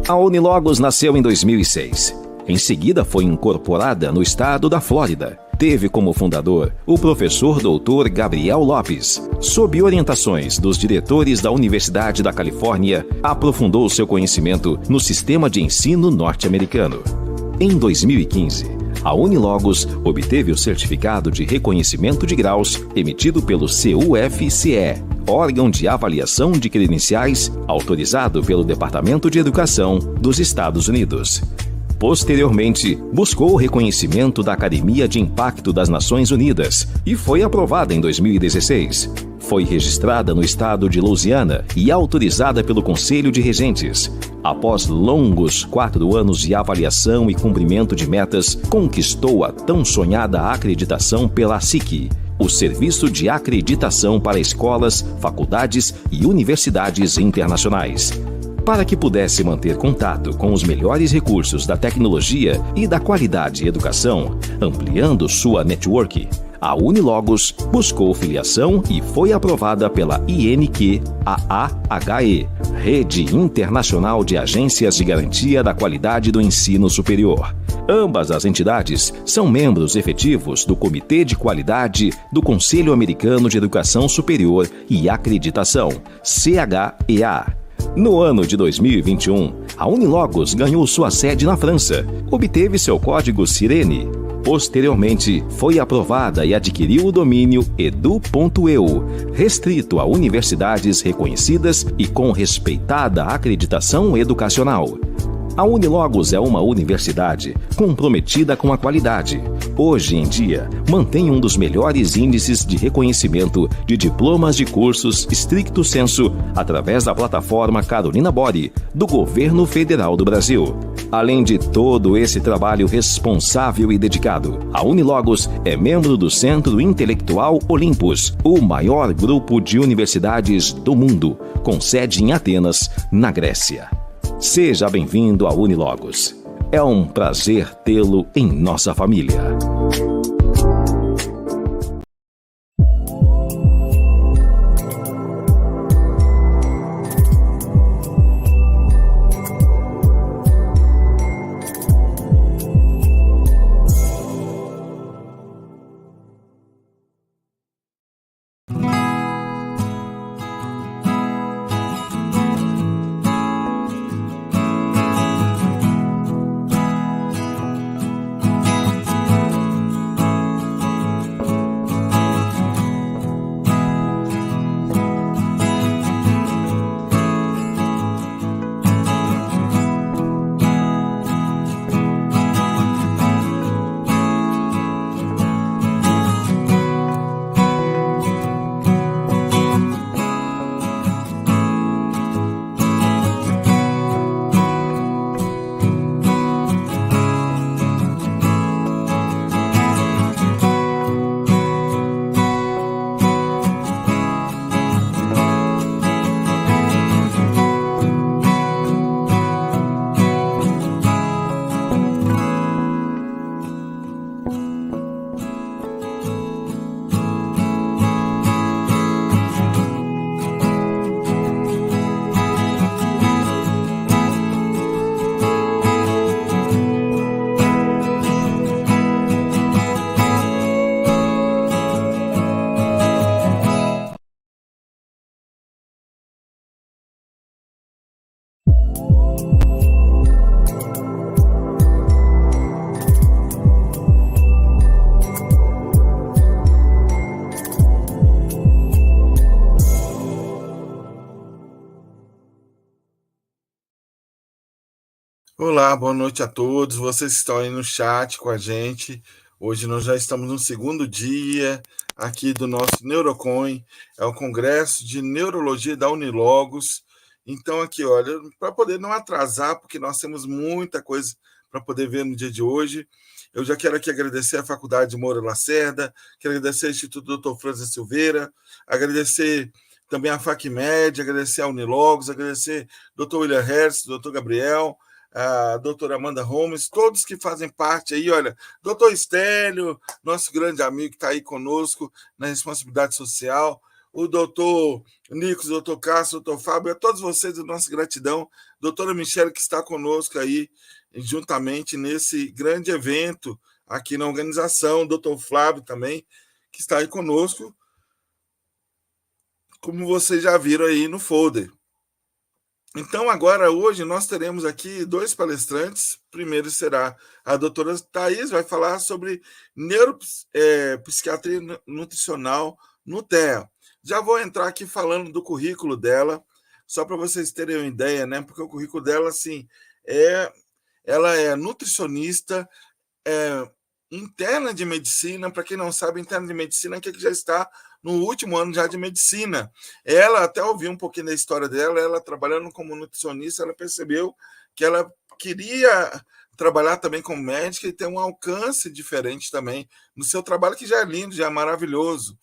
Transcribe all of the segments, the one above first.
A Unilogos nasceu em 2006. Em seguida, foi incorporada no estado da Flórida. Teve como fundador o professor Dr. Gabriel Lopes. Sob orientações dos diretores da Universidade da Califórnia, aprofundou seu conhecimento no sistema de ensino norte-americano. Em 2015, a Unilogos obteve o certificado de reconhecimento de graus emitido pelo CUFCE, órgão de avaliação de credenciais autorizado pelo Departamento de Educação dos Estados Unidos. Posteriormente, buscou o reconhecimento da Academia de Impacto das Nações Unidas e foi aprovada em 2016. Foi registrada no estado de Louisiana e autorizada pelo Conselho de Regentes. Após longos 4 anos de avaliação e cumprimento de metas, conquistou a tão sonhada acreditação pela SIC, o Serviço de Acreditação para Escolas, Faculdades e Universidades Internacionais. Para que pudesse manter contato com os melhores recursos da tecnologia e da qualidade de educação, ampliando sua network, a Unilogos buscou filiação e foi aprovada pela INQ-AAHE, Rede Internacional de Agências de Garantia da Qualidade do Ensino Superior. Ambas as entidades são membros efetivos do Comitê de Qualidade do Conselho Americano de Educação Superior e Acreditação, CHEA. No ano de 2021, a Unilogos ganhou sua sede na França, obteve seu código Sirene. Posteriormente, foi aprovada e adquiriu o domínio edu.eu, restrito a universidades reconhecidas e com respeitada acreditação educacional. A Unilogos é uma universidade comprometida com a qualidade. Hoje em dia, mantém um dos melhores índices de reconhecimento de diplomas de cursos stricto sensu através da plataforma Carolina Bori, do Governo Federal do Brasil. Além de todo esse trabalho responsável e dedicado, a Unilogos é membro do Centro Intelectual Olympus, o maior grupo de universidades do mundo, com sede em Atenas, na Grécia. Seja bem-vindo à Unilogos. É um prazer tê-lo em nossa família. Olá, boa noite a todos. Vocês que estão aí no chat com a gente. Hoje nós já estamos no segundo dia aqui do nosso Neurocoin, é o Congresso de Neurologia da Unilogos. Então aqui, olha, para poder não atrasar, porque nós temos muita coisa para poder ver no dia de hoje, eu já quero aqui agradecer a Faculdade Moura Lacerda, quero agradecer ao Instituto Dr. Francis Silveira, agradecer também a FACMed, agradecer a Unilogos, agradecer ao Dr. William Hertz, Dr. Gabriel, a doutora Amanda Holmes, todos que fazem parte aí, olha, doutor Estélio, nosso grande amigo que está aí conosco na responsabilidade social, o doutor Nicos, o doutor Cássio, o doutor Fábio, a todos vocês, a nossa gratidão. Doutora Michele, que está conosco aí, juntamente nesse grande evento aqui na organização, o doutor Flávio também, que está aí conosco, como vocês já viram aí no folder. Então, agora, hoje, nós teremos aqui 2 palestrantes. Primeiro será a doutora Thaís, vai falar sobre neuropsiquiatria nutricional no TEA. Já vou entrar aqui falando do currículo dela, só para vocês terem uma ideia, né? Porque o currículo dela, assim, ela é nutricionista, interna de medicina. Para quem não sabe, interna de medicina é que já está no último ano já de medicina. Ela, até ouvi um pouquinho da história dela, ela trabalhando como nutricionista, ela percebeu que ela queria trabalhar também como médica e ter um alcance diferente também no seu trabalho, que já é lindo, já é maravilhoso.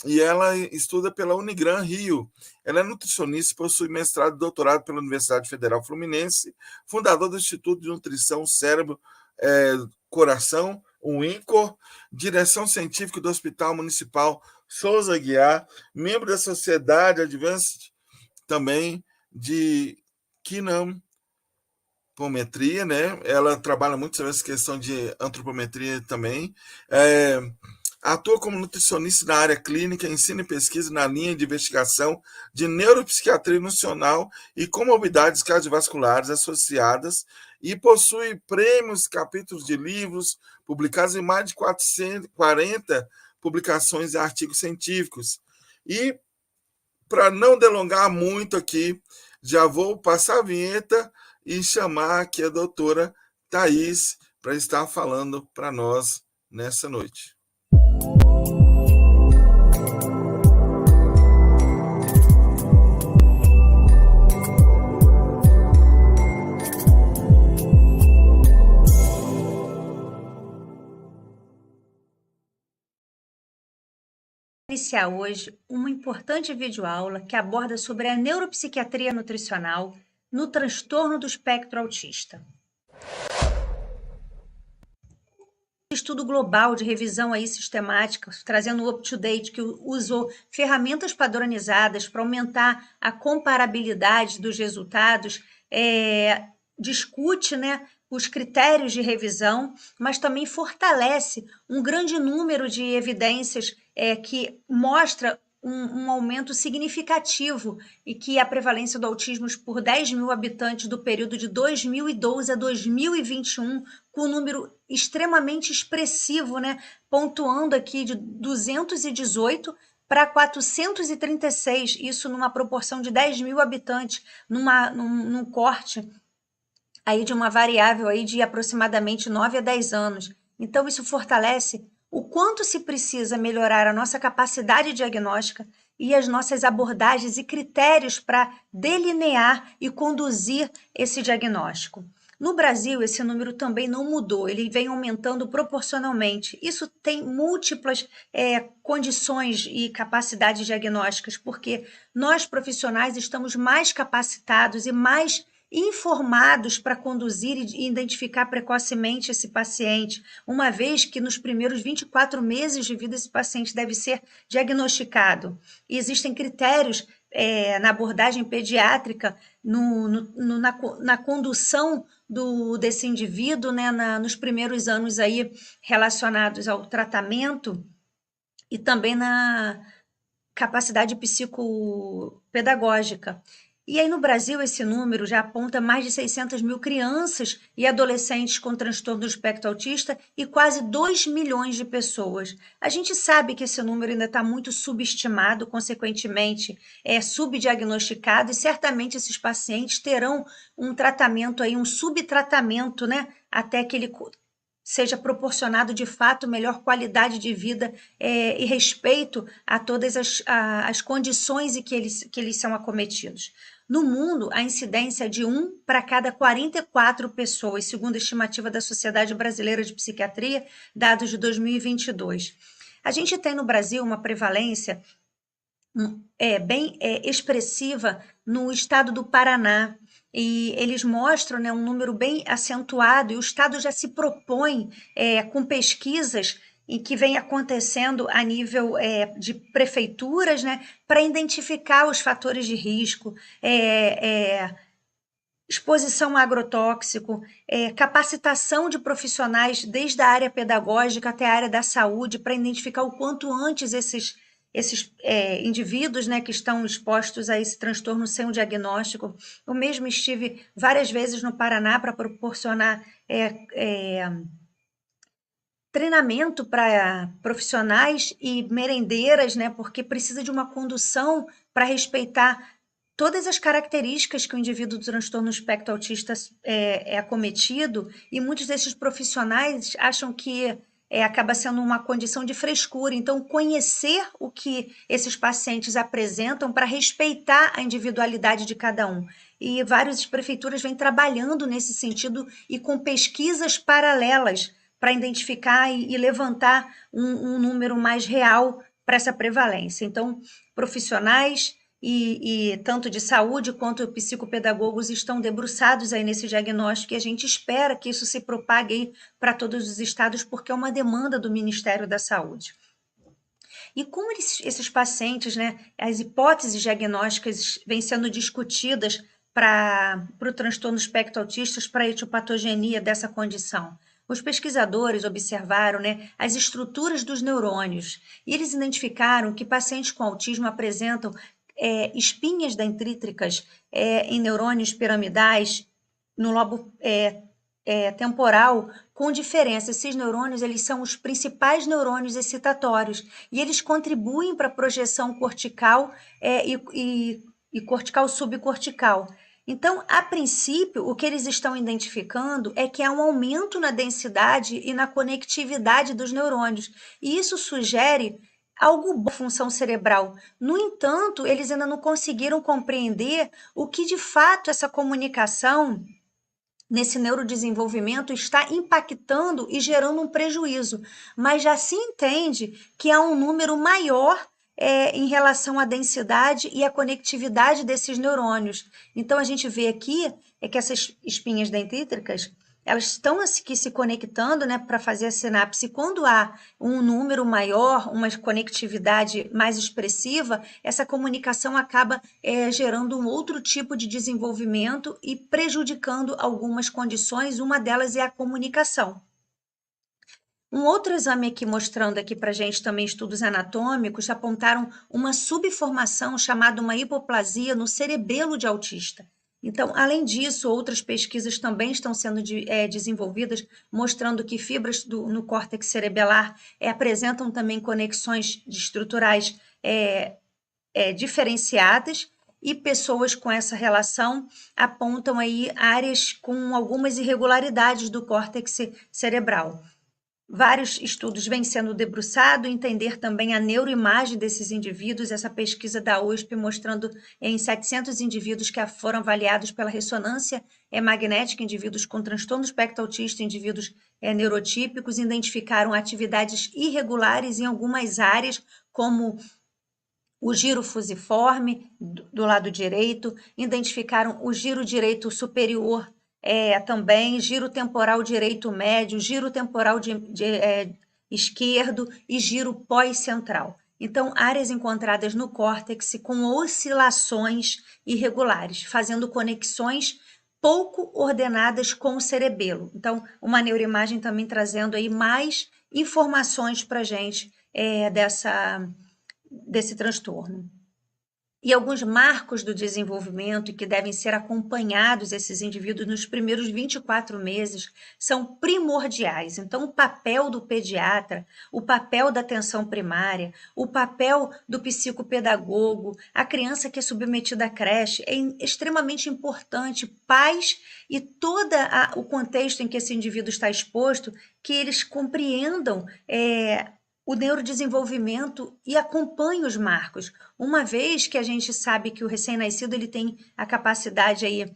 E ela estuda pela Unigran Rio. Ela é nutricionista, possui mestrado e doutorado pela Universidade Federal Fluminense, fundador do Instituto de Nutrição Cérebro Coração, o INCOR, direção científica do Hospital Municipal Souza Aguiar, membro da Sociedade Advanced também de Kinampometria, né? Ela trabalha muito sobre essa questão de antropometria também. Atua como nutricionista na área clínica, ensina e pesquisa na linha de investigação de neuropsiquiatria nutricional e comorbidades cardiovasculares associadas e possui prêmios, capítulos de livros publicados em mais de 440 publicações e artigos científicos. E, para não delongar muito aqui, já vou passar a vinheta e chamar aqui a doutora Thaís para estar falando para nós nessa noite. Iniciar hoje uma importante videoaula que aborda sobre a neuropsiquiatria nutricional no transtorno do espectro autista. Estudo global de revisão aí sistemática, trazendo o up-to-date, que usou ferramentas padronizadas para aumentar a comparabilidade dos resultados, discute, né, os critérios de revisão, mas também fortalece um grande número de evidências que mostra um aumento significativo e que a prevalência do autismo por 10 mil habitantes do período de 2012 a 2021, com um número extremamente expressivo, né, pontuando aqui de 218 para 436, isso numa proporção de 10 mil habitantes, num corte aí de uma variável aí de aproximadamente 9 a 10 anos. Então, isso fortalece o quanto se precisa melhorar a nossa capacidade diagnóstica e as nossas abordagens e critérios para delinear e conduzir esse diagnóstico. No Brasil, esse número também não mudou, ele vem aumentando proporcionalmente. Isso tem múltiplas condições e capacidades diagnósticas, porque nós profissionais estamos mais capacitados e mais informados para conduzir e identificar precocemente esse paciente, uma vez que nos primeiros 24 meses de vida esse paciente deve ser diagnosticado. E existem critérios na abordagem pediátrica, na condução desse indivíduo, né, nos primeiros anos aí relacionados ao tratamento e também na capacidade psicopedagógica. E aí no Brasil esse número já aponta mais de 600 mil crianças e adolescentes com transtorno do espectro autista e quase 2 milhões de pessoas. A gente sabe que esse número ainda está muito subestimado, consequentemente subdiagnosticado, e certamente esses pacientes terão um tratamento aí, um subtratamento, né, até que ele seja proporcionado de fato melhor qualidade de vida e respeito a todas as condições em que eles são acometidos. No mundo, a incidência é de 1 para cada 44 pessoas, segundo a estimativa da Sociedade Brasileira de Psiquiatria, dados de 2022. A gente tem no Brasil uma prevalência bem expressiva no estado do Paraná, e eles mostram, né, um número bem acentuado, e o Estado já se propõe com pesquisas em que vem acontecendo a nível de prefeituras, né, para identificar os fatores de risco, exposição a agrotóxico, capacitação de profissionais desde a área pedagógica até a área da saúde para identificar o quanto antes esses indivíduos, né, que estão expostos a esse transtorno sem um diagnóstico. Eu mesmo estive várias vezes no Paraná para proporcionar treinamento para profissionais e merendeiras, né, porque precisa de uma condução para respeitar todas as características que o indivíduo do transtorno espectro autista é acometido, e muitos desses profissionais acham que acaba sendo uma condição de frescura. Então, conhecer o que esses pacientes apresentam para respeitar a individualidade de cada um. E várias prefeituras vêm trabalhando nesse sentido e com pesquisas paralelas para identificar e levantar um número mais real para essa prevalência. Então, profissionais e tanto de saúde quanto psicopedagogos estão debruçados aí nesse diagnóstico, e a gente espera que isso se propague aí para todos os estados, porque é uma demanda do Ministério da Saúde. E como esses pacientes, né, as hipóteses diagnósticas vêm sendo discutidas para o transtorno espectro autista, para a etiopatogenia dessa condição? Os pesquisadores observaram, né, as estruturas dos neurônios, e eles identificaram que pacientes com autismo apresentam espinhas dendríticas em neurônios piramidais no lobo temporal, com diferença. Esses neurônios, eles são os principais neurônios excitatórios, e eles contribuem para a projeção cortical e cortical subcortical. Então, a princípio, o que eles estão identificando é que há um aumento na densidade e na conectividade dos neurônios, e isso sugere algo bom à função cerebral. No entanto, eles ainda não conseguiram compreender o que de fato essa comunicação nesse neurodesenvolvimento está impactando e gerando um prejuízo, mas já se entende que há um número maior em relação à densidade e à conectividade desses neurônios. Então, a gente vê aqui que essas espinhas dendríticas, elas estão aqui se conectando, né, para fazer a sinapse. Quando há um número maior, uma conectividade mais expressiva, essa comunicação acaba gerando um outro tipo de desenvolvimento e prejudicando algumas condições. Uma delas é a comunicação. Um outro exame aqui mostrando aqui para a gente também estudos anatômicos apontaram uma subformação chamada uma hipoplasia no cerebelo de autista. Então, além disso, outras pesquisas também estão sendo desenvolvidas, mostrando que fibras no córtex cerebelar apresentam também conexões estruturais diferenciadas, e pessoas com essa relação apontam aí áreas com algumas irregularidades do córtex cerebral. Vários estudos vêm sendo debruçados, entender também a neuroimagem desses indivíduos. Essa pesquisa da USP mostrando em 700 indivíduos que foram avaliados pela ressonância magnética, indivíduos com transtorno espectro autista, indivíduos neurotípicos, identificaram atividades irregulares em algumas áreas, como o giro fusiforme do lado direito, identificaram o giro direito superior, também giro temporal direito médio, giro temporal esquerdo e giro pós-central. Então, áreas encontradas no córtex com oscilações irregulares, fazendo conexões pouco ordenadas com o cerebelo. Então, uma neuroimagem também trazendo aí mais informações para a gente desse transtorno. E alguns marcos do desenvolvimento e que devem ser acompanhados esses indivíduos nos primeiros 24 meses são primordiais. Então, o papel do pediatra, o papel da atenção primária, o papel do psicopedagogo, a criança que é submetida à creche, é extremamente importante. Pais e todo o contexto em que esse indivíduo está exposto, que eles compreendam o neurodesenvolvimento e acompanhe os marcos, uma vez que a gente sabe que o recém-nascido ele tem a capacidade aí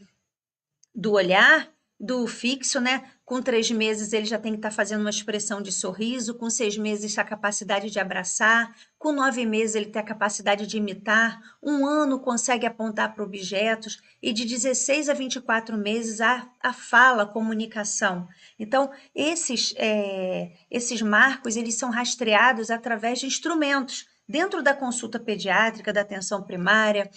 do olhar, do fixo, né, Com 3 meses, ele já tem que estar fazendo uma expressão de sorriso. Com 6 meses, a capacidade de abraçar. Com 9 meses, ele tem a capacidade de imitar. 1 ano, consegue apontar para objetos. E de 16 a 24 meses, a fala, a comunicação. Então, esses marcos, eles são rastreados através de instrumentos. Dentro da consulta pediátrica, da atenção primária,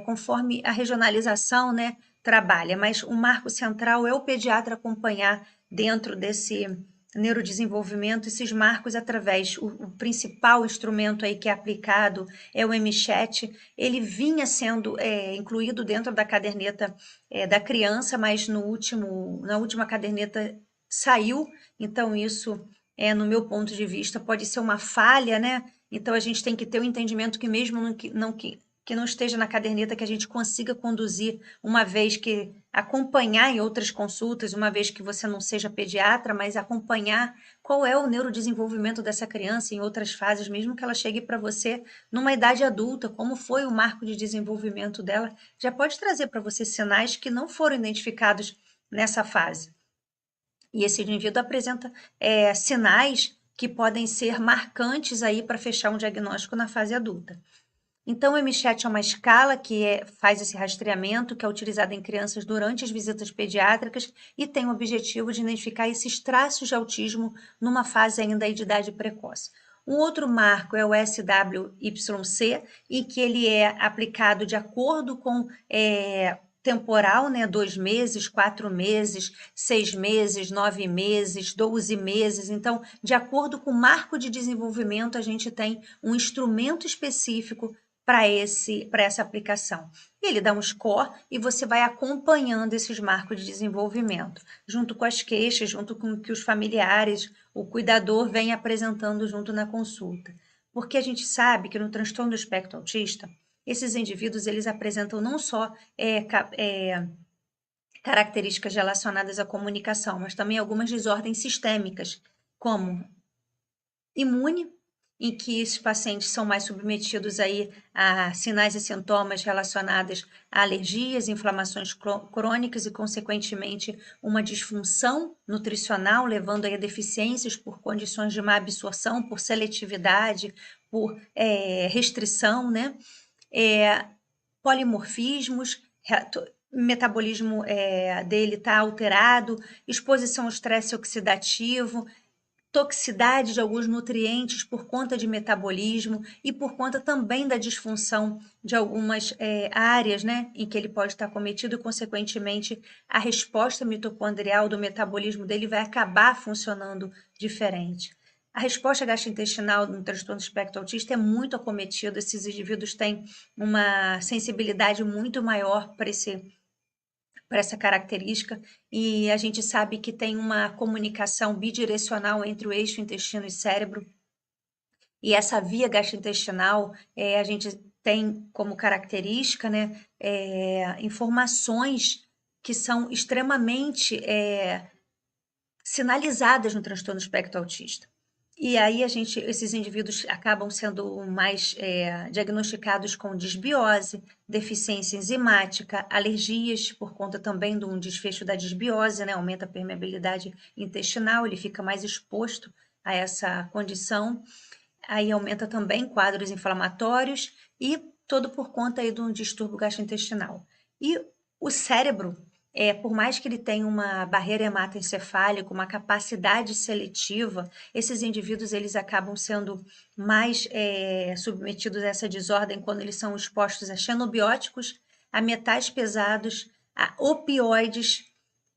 conforme a regionalização, né, trabalha, mas o marco central é o pediatra acompanhar dentro desse neurodesenvolvimento esses marcos através, o principal instrumento aí que é aplicado é o MChat. Ele vinha sendo incluído dentro da caderneta da criança, mas na última caderneta saiu, então isso, no meu ponto de vista, pode ser uma falha, né? Então a gente tem que ter o entendimento que mesmo que não esteja na caderneta, que a gente consiga conduzir, uma vez que acompanhar em outras consultas, uma vez que você não seja pediatra, mas acompanhar qual é o neurodesenvolvimento dessa criança em outras fases, mesmo que ela chegue para você numa idade adulta, como foi o marco de desenvolvimento dela, já pode trazer para você sinais que não foram identificados nessa fase. E esse indivíduo apresenta sinais que podem ser marcantes aí para fechar um diagnóstico na fase adulta. Então, o MChat é uma escala que faz esse rastreamento, que é utilizada em crianças durante as visitas pediátricas e tem o objetivo de identificar esses traços de autismo numa fase ainda de idade precoce. Um outro marco é o SWYC, e que ele é aplicado de acordo com temporal, né? 2 meses, 4 meses, 6 meses, 9 meses, 12 meses. Então, de acordo com o marco de desenvolvimento, a gente tem um instrumento específico para essa aplicação. Ele dá um score e você vai acompanhando esses marcos de desenvolvimento, junto com as queixas, junto com o que os familiares, o cuidador vem apresentando junto na consulta. Porque a gente sabe que no transtorno do espectro autista, esses indivíduos eles apresentam não só características relacionadas à comunicação, mas também algumas desordens sistêmicas, como imune, em que esses pacientes são mais submetidos aí a sinais e sintomas relacionados a alergias, inflamações crônicas e, consequentemente, uma disfunção nutricional, levando aí a deficiências por condições de má absorção, por seletividade, por restrição, né? Polimorfismos, metabolismo dele está alterado, exposição ao estresse oxidativo, toxicidade de alguns nutrientes por conta de metabolismo e por conta também da disfunção de algumas áreas, né, em que ele pode estar cometido e, consequentemente, a resposta mitocondrial do metabolismo dele vai acabar funcionando diferente. A resposta gastrointestinal no transtorno do espectro autista é muito acometida, esses indivíduos têm uma sensibilidade muito maior para essa característica, e a gente sabe que tem uma comunicação bidirecional entre o eixo intestino e cérebro, e essa via gastrointestinal, a gente tem como característica, né, informações que são extremamente sinalizadas no transtorno do espectro autista. E aí esses indivíduos acabam sendo mais diagnosticados com disbiose, deficiência enzimática, alergias, por conta também de um desfecho da disbiose, né? Aumenta a permeabilidade intestinal, ele fica mais exposto a essa condição. Aí aumenta também quadros inflamatórios e todo por conta aí de um distúrbio gastrointestinal. E o cérebro, por mais que ele tenha uma barreira hematoencefálica, uma capacidade seletiva, esses indivíduos eles acabam sendo mais submetidos a essa desordem quando eles são expostos a xenobióticos, a metais pesados, a opioides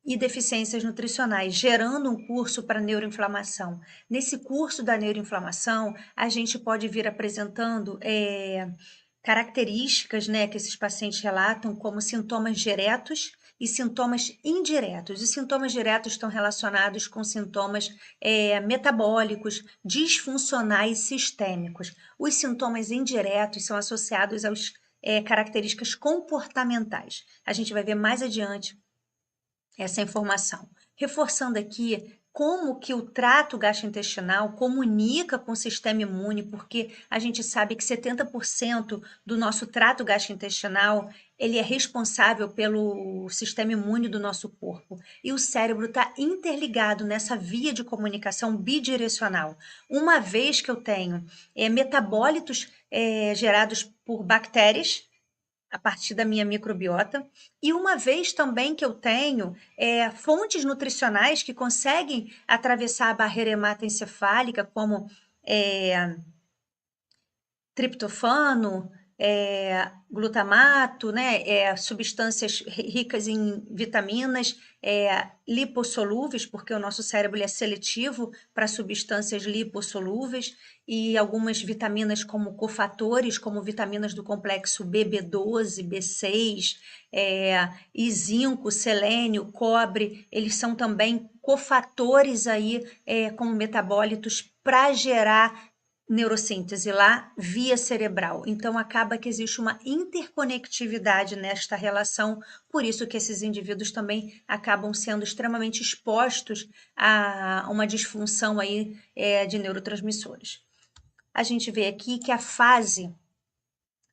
e deficiências nutricionais, gerando um curso para neuroinflamação. Nesse curso da neuroinflamação, a gente pode vir apresentando características, né, que esses pacientes relatam como sintomas diretos e sintomas indiretos. Os sintomas diretos estão relacionados com sintomas metabólicos, disfuncionais sistêmicos. Os sintomas indiretos são associados às características comportamentais. A gente vai ver mais adiante essa informação. Reforçando aqui como que o trato gastrointestinal comunica com o sistema imune, porque a gente sabe que 70% do nosso trato gastrointestinal ele é responsável pelo sistema imune do nosso corpo. E o cérebro está interligado nessa via de comunicação bidirecional. Uma vez que eu tenho metabólitos gerados por bactérias, a partir da minha microbiota, e uma vez também que eu tenho fontes nutricionais que conseguem atravessar a barreira hematoencefálica, como triptofano, glutamato, né, substâncias ricas em vitaminas, lipossolúveis, porque o nosso cérebro é seletivo para substâncias lipossolúveis, e algumas vitaminas como cofatores, como vitaminas do complexo B, B12, B6, e zinco, selênio, cobre, eles são também cofatores aí, como metabólitos para gerar neurossíntese lá via cerebral. Então acaba que existe uma interconectividade nesta relação, por isso que esses indivíduos também acabam sendo extremamente expostos a uma disfunção aí de neurotransmissores. A gente vê aqui que a fase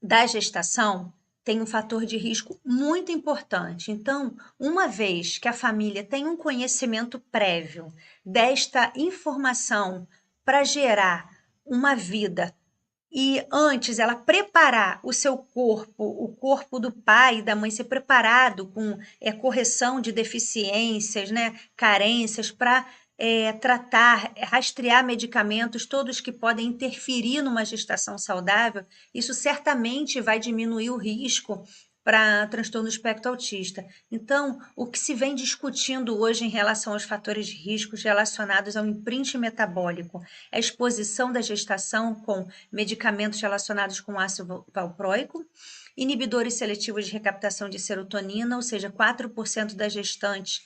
da gestação tem um fator de risco muito importante. Então, uma vez que a família tem um conhecimento prévio desta informação para gerar uma vida e antes ela preparar o seu corpo, o corpo do pai e da mãe ser preparado com correção de deficiências, né, carências, para tratar, rastrear medicamentos, todos que podem interferir numa gestação saudável, isso certamente vai diminuir o risco para transtorno do espectro autista. Então, o que se vem discutindo hoje em relação aos fatores de riscos relacionados ao imprint metabólico é a exposição da gestação com medicamentos relacionados com ácido valproico, inibidores seletivos de recaptação de serotonina, ou seja, 4% das gestantes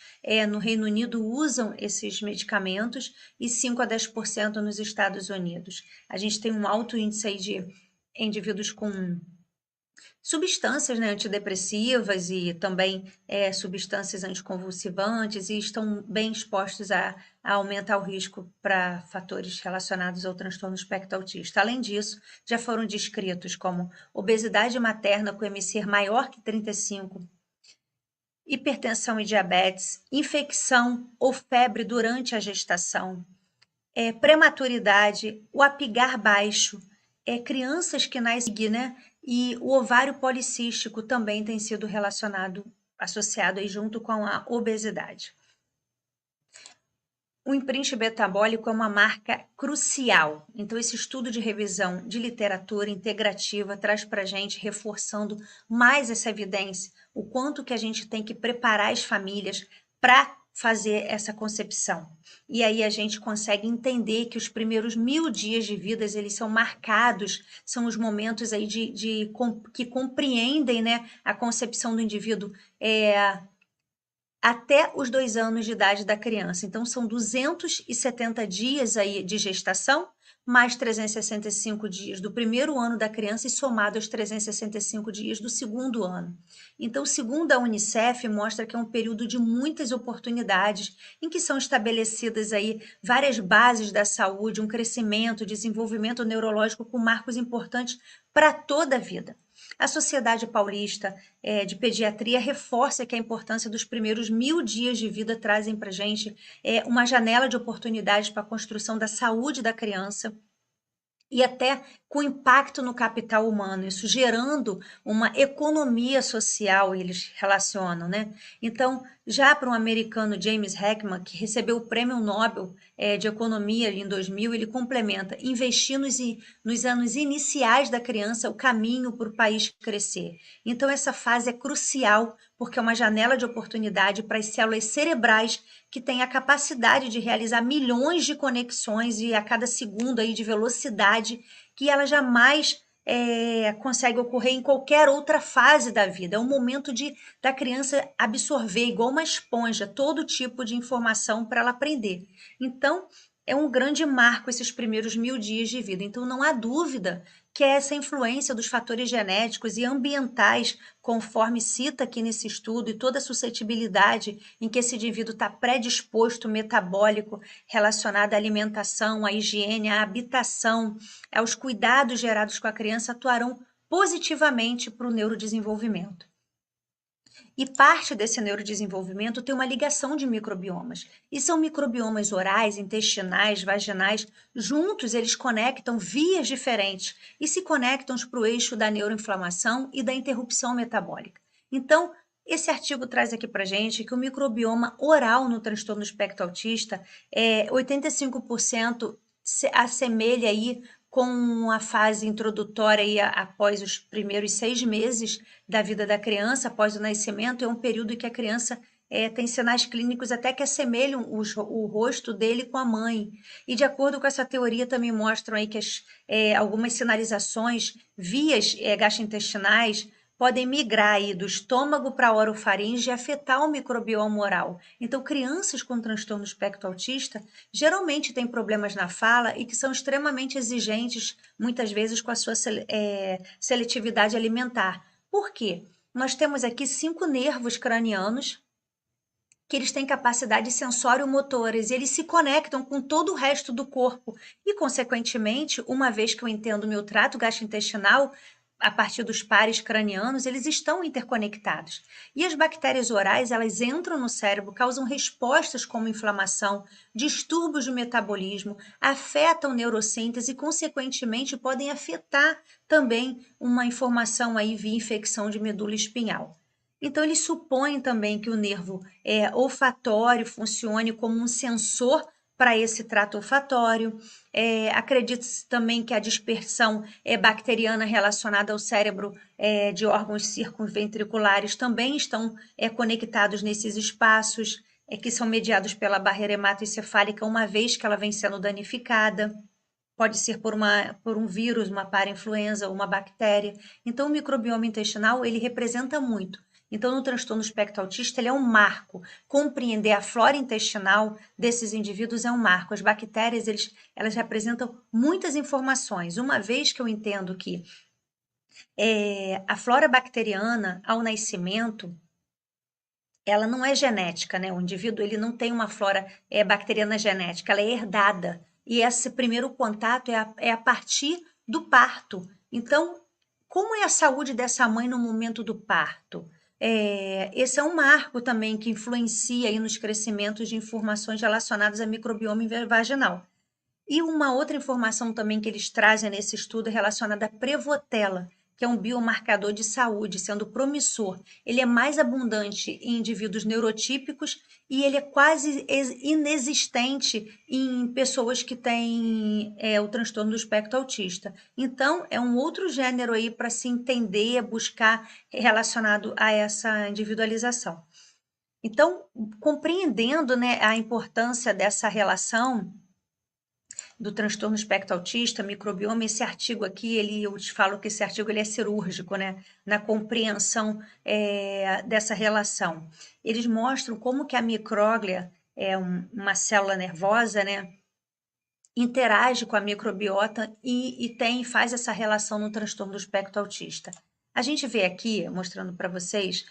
no Reino Unido usam esses medicamentos e 5 a 10% nos Estados Unidos. A gente tem um alto índice aí de indivíduos com substâncias, né, antidepressivas e também substâncias anticonvulsivantes e estão bem expostos a aumentar o risco para fatores relacionados ao transtorno do espectro autista. Além disso, já foram descritos como obesidade materna com MCR maior que 35, hipertensão e diabetes, infecção ou febre durante a gestação, prematuridade, o apigar baixo, crianças que nascem, né? E o ovário policístico também tem sido associado aí junto com a obesidade. O imprint metabólico é uma marca crucial. Então, esse estudo de revisão de literatura integrativa traz para a gente, reforçando mais essa evidência, o quanto que a gente tem que preparar as famílias para fazer essa concepção. E aí a gente consegue entender que os primeiros 1000 dias de vida, eles são marcados, são os momentos aí que compreendem, né, a concepção do indivíduo até os 2 anos de idade da criança. Então, são 270 dias aí de gestação, mais 365 dias do primeiro ano da criança e somado aos 365 dias do segundo ano. Então, segundo a Unicef, mostra que é um período de muitas oportunidades em que são estabelecidas aí várias bases da saúde, um crescimento, desenvolvimento neurológico com marcos importantes para toda a vida. A Sociedade Paulista de Pediatria reforça que a importância dos primeiros 1000 dias de vida trazem para a gente uma janela de oportunidades para a construção da saúde da criança e até com impacto no capital humano, isso gerando uma economia social, eles relacionam, né? Então, já para um americano, James Heckman, que recebeu o Prêmio Nobel de Economia em 2000, ele complementa, investir nos anos iniciais da criança, o caminho para o país crescer. Então, essa fase é crucial, porque é uma janela de oportunidade para as células cerebrais que têm a capacidade de realizar milhões de conexões e a cada segundo aí de velocidade que ela jamais consegue ocorrer em qualquer outra fase da vida. É um momento da criança absorver, igual uma esponja, todo tipo de informação para ela aprender. Então, é um grande marco esses primeiros 1000 dias de vida. Então, não há dúvida que é essa influência dos fatores genéticos e ambientais, conforme cita aqui nesse estudo, e toda a suscetibilidade em que esse indivíduo está predisposto, metabólico, relacionado à alimentação, à higiene, à habitação, aos cuidados gerados com a criança, atuarão positivamente para o neurodesenvolvimento. E parte desse neurodesenvolvimento tem uma ligação de microbiomas. E são microbiomas orais, intestinais, vaginais. Juntos, eles conectam vias diferentes e se conectam para o eixo da neuroinflamação e da interrupção metabólica. Então, esse artigo traz aqui para gente que o microbioma oral no transtorno do espectro autista 85% se assemelha aí com a fase introdutória aí após os primeiros 6 meses da vida da criança, após o nascimento. É um período em que a criança tem sinais clínicos até que assemelham o rosto dele com a mãe. E de acordo com essa teoria também mostram aí que algumas sinalizações, vias gastrointestinais, podem migrar aí do estômago para a orofaringe e afetar o microbioma oral. Então, crianças com transtorno do espectro autista geralmente têm problemas na fala e que são extremamente exigentes, muitas vezes, com a sua seletividade alimentar. Por quê? Nós temos aqui 5 nervos cranianos que eles têm capacidade sensório-motoras e eles se conectam com todo o resto do corpo. E, consequentemente, uma vez que eu entendo o meu trato gastrointestinal, a partir dos pares cranianos, eles estão interconectados. E as bactérias orais, elas entram no cérebro, causam respostas como inflamação, distúrbios do metabolismo, afetam neurossíntese e, consequentemente, podem afetar também uma informação aí via infecção de medula espinhal. Então, eles supõem também que o nervo olfatório funcione como um sensor para esse trato olfatório. Acredita-se também que a dispersão bacteriana relacionada ao cérebro de órgãos circunventriculares também estão conectados nesses espaços, que são mediados pela barreira hematoencefálica, uma vez que ela vem sendo danificada. Pode ser por um vírus, uma parainfluenza, uma bactéria. Então, o microbioma intestinal, ele representa muito. Então, no transtorno do espectro autista, ele é um marco. Compreender a flora intestinal desses indivíduos é um marco. As bactérias, elas representam muitas informações. Uma vez que eu entendo que a flora bacteriana, ao nascimento, ela não é genética, né? O indivíduo, ele não tem uma flora bacteriana genética, ela é herdada. E esse primeiro contato é a partir do parto. Então, como é a saúde dessa mãe no momento do parto? Esse é um marco também que influencia aí nos crescimentos de informações relacionadas a microbioma vaginal. E uma outra informação também que eles trazem nesse estudo é relacionada à Prevotella, que é um biomarcador de saúde, sendo promissor. Ele é mais abundante em indivíduos neurotípicos e ele é quase inexistente em pessoas que têm o transtorno do espectro autista. Então, é um outro gênero aí para se entender, buscar relacionado a essa individualização. Então, compreendendo, né, a importância dessa relação do transtorno espectro autista, microbioma, esse artigo aqui, eu te falo que esse artigo ele é cirúrgico, né, na compreensão dessa relação. Eles mostram como que a micróglia, uma célula nervosa, né, interage com a microbiota e faz essa relação no transtorno do espectro autista. A gente vê aqui, mostrando para vocês,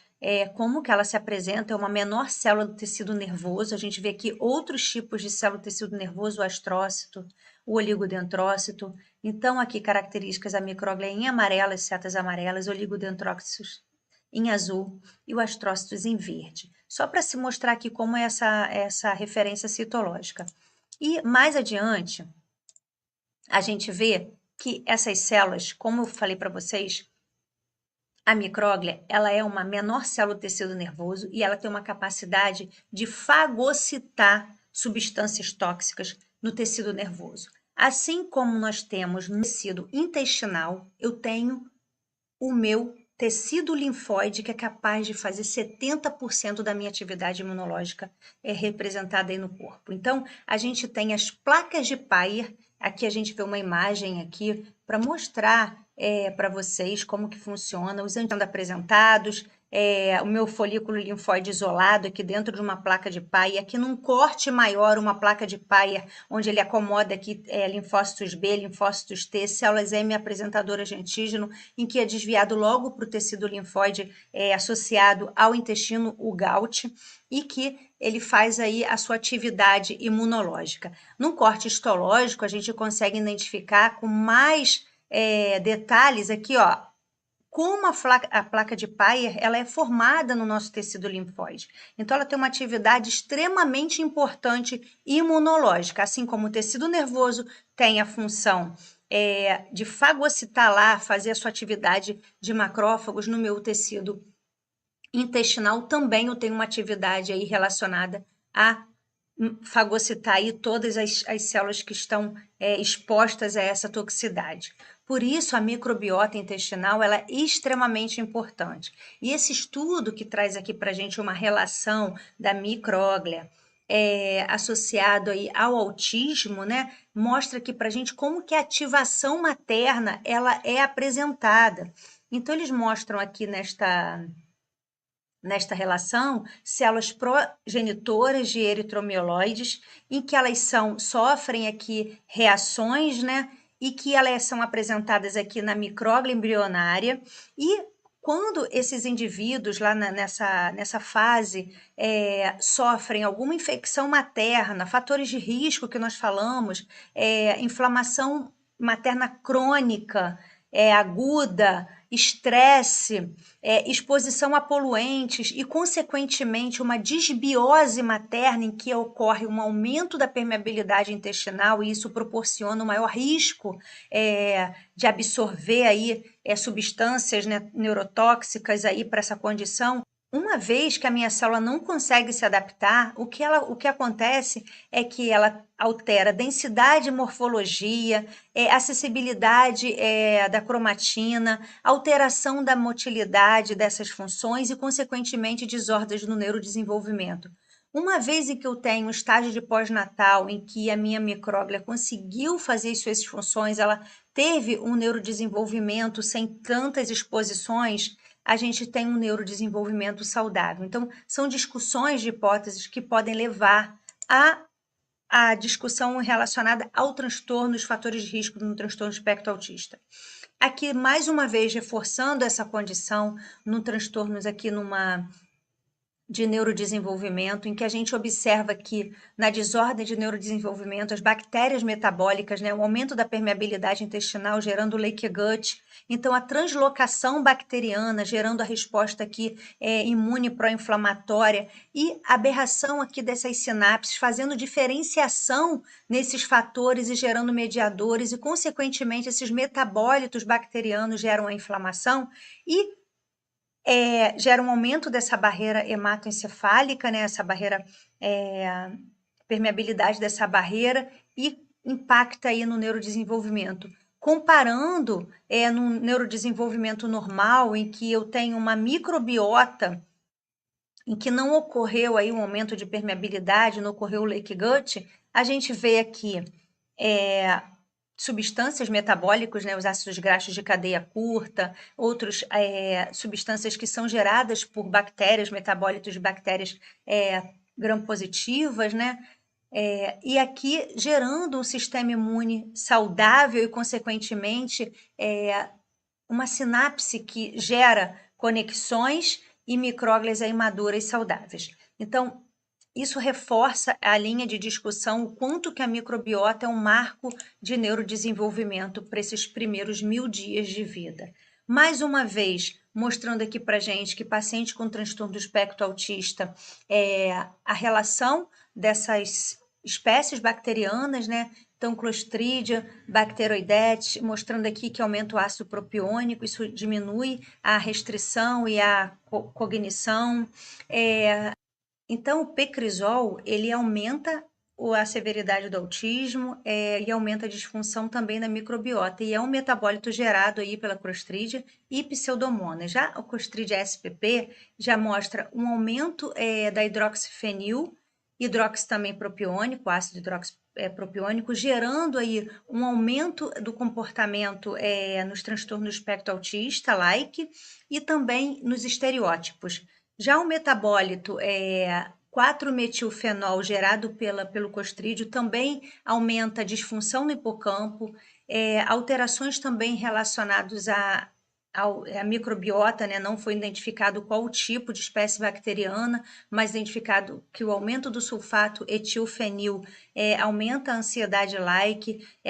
como que ela se apresenta, é uma menor célula do tecido nervoso. A gente vê aqui outros tipos de célula do tecido nervoso, o astrócito, o oligodendrócito. Então, aqui características, a micróglia em amarelo, as setas amarelas, oligodendrócitos em azul e o astrócitos em verde. Só para se mostrar aqui como é essa referência citológica. E mais adiante, a gente vê que essas células, como eu falei para vocês, a micróglia, ela é uma menor célula do tecido nervoso e ela tem uma capacidade de fagocitar substâncias tóxicas no tecido nervoso. Assim como nós temos no tecido intestinal, eu tenho o meu tecido linfóide, que é capaz de fazer 70% da minha atividade imunológica representada aí no corpo. Então, a gente tem as placas de Peyer. Aqui a gente vê uma imagem aqui para mostrar para vocês como que funciona, os antígenos apresentados, o meu folículo linfóide isolado aqui dentro de uma placa de Paia, aqui num corte maior, uma placa de Paia, onde ele acomoda aqui linfócitos B, linfócitos T, células M apresentadoras de antígeno, em que é desviado logo para o tecido linfóide associado ao intestino, o GALT, e que ele faz aí a sua atividade imunológica. No corte histológico, a gente consegue identificar com mais detalhes aqui, ó, como a placa de Paia ela é formada no nosso tecido linfóide. Então, ela tem uma atividade extremamente importante imunológica, assim como o tecido nervoso tem a função de fagocitar lá, fazer a sua atividade de macrófagos. No meu tecido intestinal também eu tenho uma atividade aí relacionada a fagocitar aí todas as células que estão expostas a essa toxicidade. Por isso, a microbiota intestinal ela é extremamente importante. E esse estudo que traz aqui para a gente uma relação da micróglia associado aí ao autismo, né, mostra aqui para a gente como que a ativação materna ela é apresentada. Então, eles mostram aqui nesta relação, células progenitoras de eritromioloides, em que elas sofrem aqui reações, né? E que elas são apresentadas aqui na micróglia embrionária. E quando esses indivíduos lá nessa fase sofrem alguma infecção materna, fatores de risco que nós falamos, inflamação materna crônica, aguda, estresse, exposição a poluentes e, consequentemente, uma disbiose materna em que ocorre um aumento da permeabilidade intestinal e isso proporciona um maior risco de absorver aí, substâncias, né, neurotóxicas aí para essa condição. Uma vez que a minha célula não consegue se adaptar, o que acontece é que ela altera densidade e morfologia, acessibilidade da cromatina, alteração da motilidade dessas funções e, consequentemente, desordens no neurodesenvolvimento. Uma vez em que eu tenho um estágio de pós-natal em que a minha micróglia conseguiu fazer suas funções, ela teve um neurodesenvolvimento sem tantas exposições, a gente tem um neurodesenvolvimento saudável. Então, são discussões de hipóteses que podem levar à discussão relacionada ao transtorno, os fatores de risco no transtorno do espectro autista. Aqui, mais uma vez, reforçando essa condição no transtornos aqui de neurodesenvolvimento, em que a gente observa que na desordem de neurodesenvolvimento, as bactérias metabólicas, né, o aumento da permeabilidade intestinal gerando leaky gut, então a translocação bacteriana gerando a resposta aqui imune pró-inflamatória e aberração aqui dessas sinapses, fazendo diferenciação nesses fatores e gerando mediadores e, consequentemente, esses metabólitos bacterianos geram a inflamação e gera um aumento dessa barreira hematoencefálica, né? Essa barreira, permeabilidade dessa barreira e impacta aí no neurodesenvolvimento. Comparando no neurodesenvolvimento normal, em que eu tenho uma microbiota, em que não ocorreu aí um aumento de permeabilidade, não ocorreu o leaky gut, a gente vê aqui substâncias metabólicas, né, os ácidos graxos de cadeia curta, outras substâncias que são geradas por bactérias, metabólitos de bactérias gram-positivas, né, e aqui gerando um sistema imune saudável e, consequentemente, uma sinapse que gera conexões e micróglias aí maduras saudáveis. Então, isso reforça a linha de discussão, o quanto que a microbiota é um marco de neurodesenvolvimento para esses primeiros 1000 dias de vida. Mais uma vez, mostrando aqui para a gente que paciente com transtorno do espectro autista, a relação dessas espécies bacterianas, né? Então, Clostridia, Bacteroidetes, mostrando aqui que aumenta o ácido propiônico, isso diminui a restrição e a cognição. Então, o Pecrisol, ele aumenta a severidade do autismo e aumenta a disfunção também da microbiota. E é um metabólito gerado aí pela Clostridia e Pseudomonas. Já o Clostridia SPP já mostra um aumento da hidroxifenil, hidrox também propiônico, ácido propiônico, gerando aí um aumento do comportamento nos transtornos do espectro autista, e também nos estereótipos. Já o metabólito 4-metilfenol gerado pelo Clostridium também aumenta a disfunção no hipocampo, alterações também relacionadas à microbiota, né? Não foi identificado qual o tipo de espécie bacteriana, mas identificado que o aumento do sulfato etilfenil aumenta a ansiedade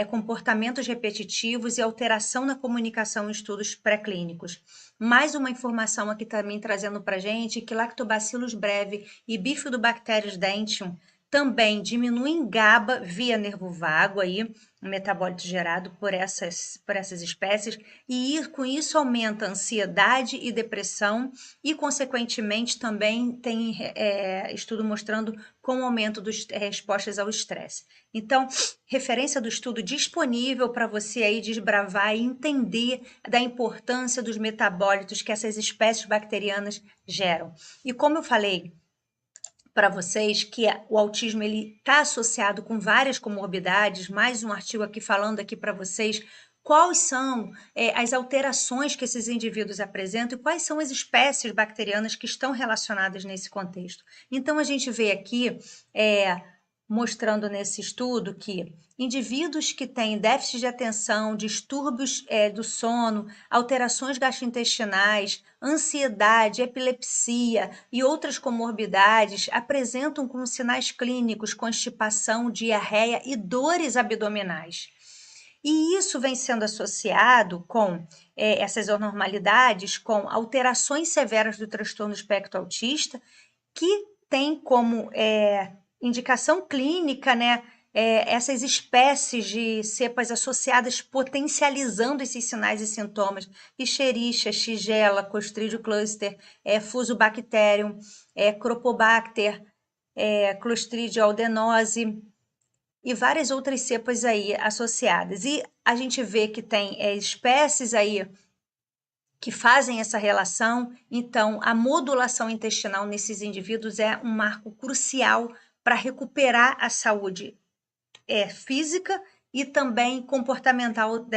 comportamentos repetitivos e alteração na comunicação em estudos pré-clínicos. Mais uma informação aqui também trazendo para a gente que Lactobacillus breve e Bifidobacterius dentium também diminuem GABA via nervo vago, aí, um metabólito gerado por essas espécies, e com isso aumenta a ansiedade e depressão, e consequentemente também tem estudo mostrando com o aumento das respostas ao estresse. Então, referência do estudo disponível para você aí desbravar e entender da importância dos metabólitos que essas espécies bacterianas geram. E como eu falei para vocês que o autismo ele está associado com várias comorbidades, mais um artigo aqui falando aqui para vocês quais são as alterações que esses indivíduos apresentam e quais são as espécies bacterianas que estão relacionadas nesse contexto. Então, a gente vê aqui mostrando nesse estudo que indivíduos que têm déficit de atenção, distúrbios do sono, alterações gastrointestinais, ansiedade, epilepsia e outras comorbidades apresentam como sinais clínicos constipação, diarreia e dores abdominais. E isso vem sendo associado com essas anormalidades, com alterações severas do transtorno do espectro autista, que tem como indicação clínica, né, essas espécies de cepas associadas potencializando esses sinais e sintomas, Escherichia, Shigella, Clostridium cluster, Fusobacterium, Cropobacter, Clostridium aldenose e várias outras cepas aí associadas. E a gente vê que tem espécies aí que fazem essa relação, então a modulação intestinal nesses indivíduos é um marco crucial para recuperar a saúde física e também comportamental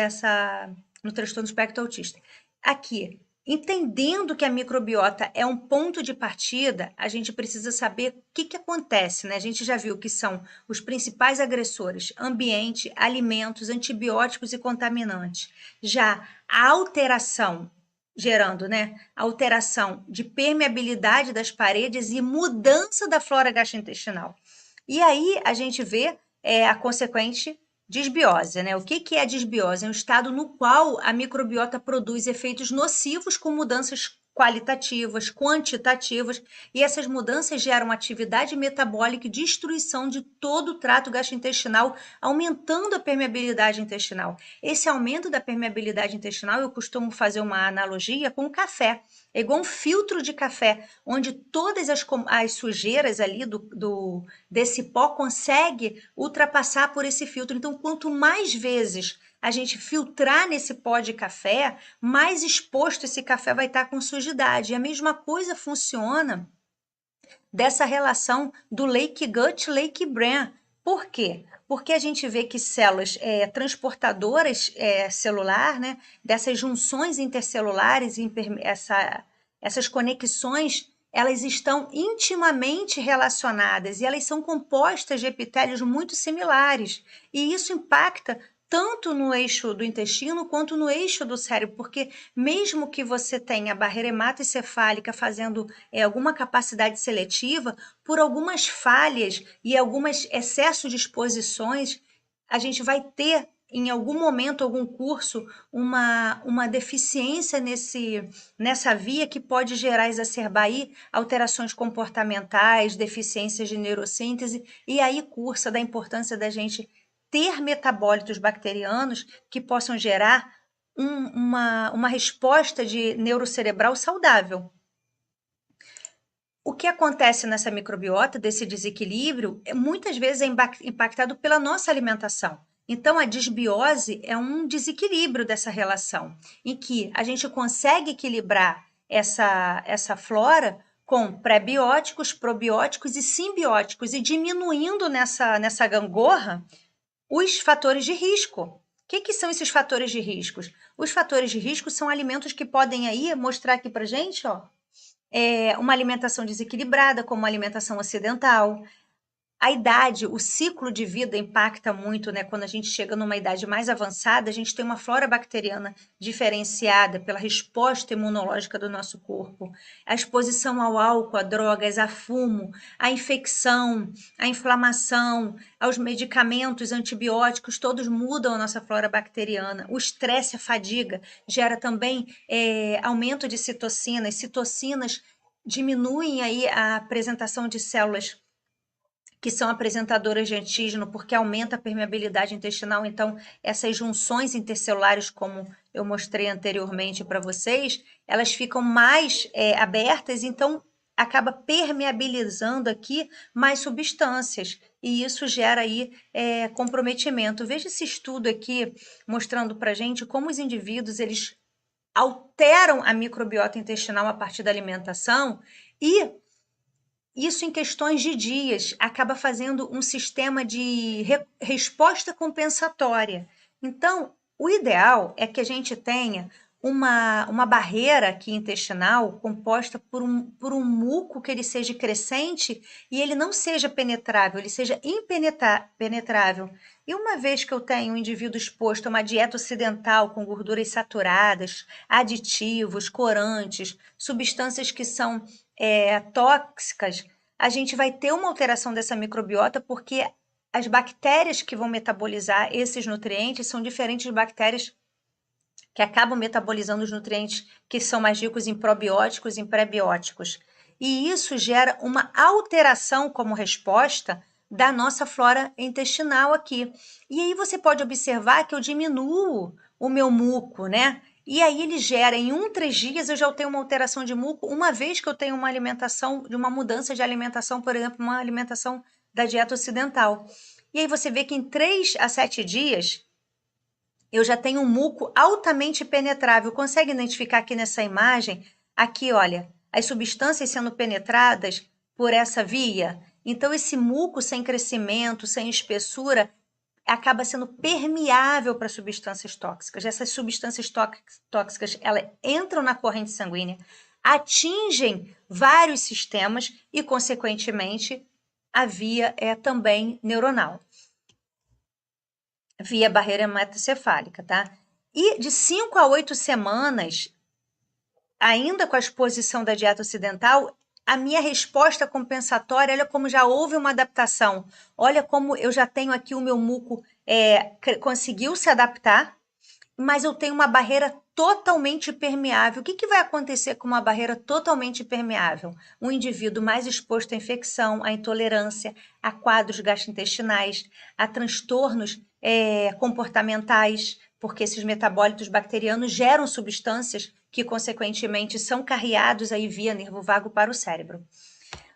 no transtorno do espectro autista. Aqui, entendendo que a microbiota é um ponto de partida, a gente precisa saber o que acontece, né? A gente já viu que são os principais agressores: ambiente, alimentos, antibióticos e contaminantes. Já a alteração gerando, né, alteração de permeabilidade das paredes e mudança da flora gastrointestinal. E aí a gente vê a consequente disbiose, né? O que é a disbiose? É um estado no qual a microbiota produz efeitos nocivos com mudanças qualitativas, quantitativas, e essas mudanças geram atividade metabólica e destruição de todo o trato gastrointestinal, aumentando a permeabilidade intestinal. Esse aumento da permeabilidade intestinal, eu costumo fazer uma analogia com o café. É igual um filtro de café, onde todas as sujeiras ali desse pó consegue ultrapassar por esse filtro. Então, quanto mais vezes a gente filtrar nesse pó de café, mais exposto esse café vai estar com sujidade. E a mesma coisa funciona dessa relação do leaky gut, leaky brain. Por quê? Porque a gente vê que células transportadoras celular, né, dessas junções intercelulares, essas conexões, elas estão intimamente relacionadas e elas são compostas de epitélios muito similares. E isso impacta tanto no eixo do intestino quanto no eixo do cérebro, porque mesmo que você tenha a barreira hematoencefálica fazendo alguma capacidade seletiva, por algumas falhas e alguns excessos de exposições, a gente vai ter em algum momento, algum curso, uma deficiência nessa via que pode gerar, exacerbar aí alterações comportamentais, deficiências de neurossíntese, e aí cursa da importância da gente ter metabólitos bacterianos que possam gerar uma resposta de neurocerebral saudável. O que acontece nessa microbiota, desse desequilíbrio, muitas vezes é impactado pela nossa alimentação. Então, a disbiose é um desequilíbrio dessa relação, em que a gente consegue equilibrar essa flora com pré-bióticos, probióticos e simbióticos, e diminuindo nessa gangorra os fatores de risco. O que são esses fatores de riscos? Os fatores de risco são alimentos que podem aí mostrar aqui para gente, ó, uma alimentação desequilibrada, como uma alimentação ocidental. A idade, o ciclo de vida impacta muito, né? Quando a gente chega numa idade mais avançada, a gente tem uma flora bacteriana diferenciada pela resposta imunológica do nosso corpo. A exposição ao álcool, a drogas, a fumo, a infecção, a inflamação, aos medicamentos, antibióticos, todos mudam a nossa flora bacteriana. O estresse, a fadiga, gera também aumento de citocinas. Citocinas diminuem aí a apresentação de células que são apresentadoras de antígeno, porque aumenta a permeabilidade intestinal. Então, essas junções intercelulares, como eu mostrei anteriormente para vocês, elas ficam mais abertas, então acaba permeabilizando aqui mais substâncias, e isso gera aí comprometimento. Veja esse estudo aqui, mostrando para a gente como os indivíduos, eles alteram a microbiota intestinal a partir da alimentação, e isso em questões de dias acaba fazendo um sistema de resposta compensatória. Então, o ideal é que a gente tenha uma barreira aqui intestinal composta por um muco que ele seja crescente e ele não seja penetrável, ele seja impenetrável. E uma vez que eu tenho um indivíduo exposto a uma dieta ocidental com gorduras saturadas, aditivos, corantes, substâncias que são tóxicas, a gente vai ter uma alteração dessa microbiota, porque as bactérias que vão metabolizar esses nutrientes são diferentes de bactérias que acabam metabolizando os nutrientes que são mais ricos em probióticos e em pré-bióticos. E isso gera uma alteração como resposta da nossa flora intestinal aqui. E aí você pode observar que eu diminuo o meu muco, né? E aí ele gera, em 3 dias eu já tenho uma alteração de muco, uma vez que eu tenho uma alimentação, de uma mudança de alimentação, por exemplo, uma alimentação da dieta ocidental. E aí você vê que em 3 a 7 dias eu já tenho um muco altamente penetrável. Consegue identificar aqui nessa imagem? Aqui, olha, as substâncias sendo penetradas por essa via. Então, esse muco sem crescimento, sem espessura, acaba sendo permeável para substâncias tóxicas. Essas substâncias tóxicas, elas entram na corrente sanguínea, atingem vários sistemas e, consequentemente, a via é também neuronal, via barreira hematocefálica, tá? E de 5 a 8 semanas, ainda com a exposição da dieta ocidental, a minha resposta compensatória, olha como já houve uma adaptação, olha como eu já tenho aqui o meu muco conseguiu se adaptar, mas eu tenho uma barreira totalmente permeável. O que vai acontecer com uma barreira totalmente permeável? Um indivíduo mais exposto à infecção, à intolerância, a quadros gastrointestinais, a transtornos comportamentais, porque esses metabólitos bacterianos geram substâncias que, consequentemente, são carreados aí via nervo vago para o cérebro.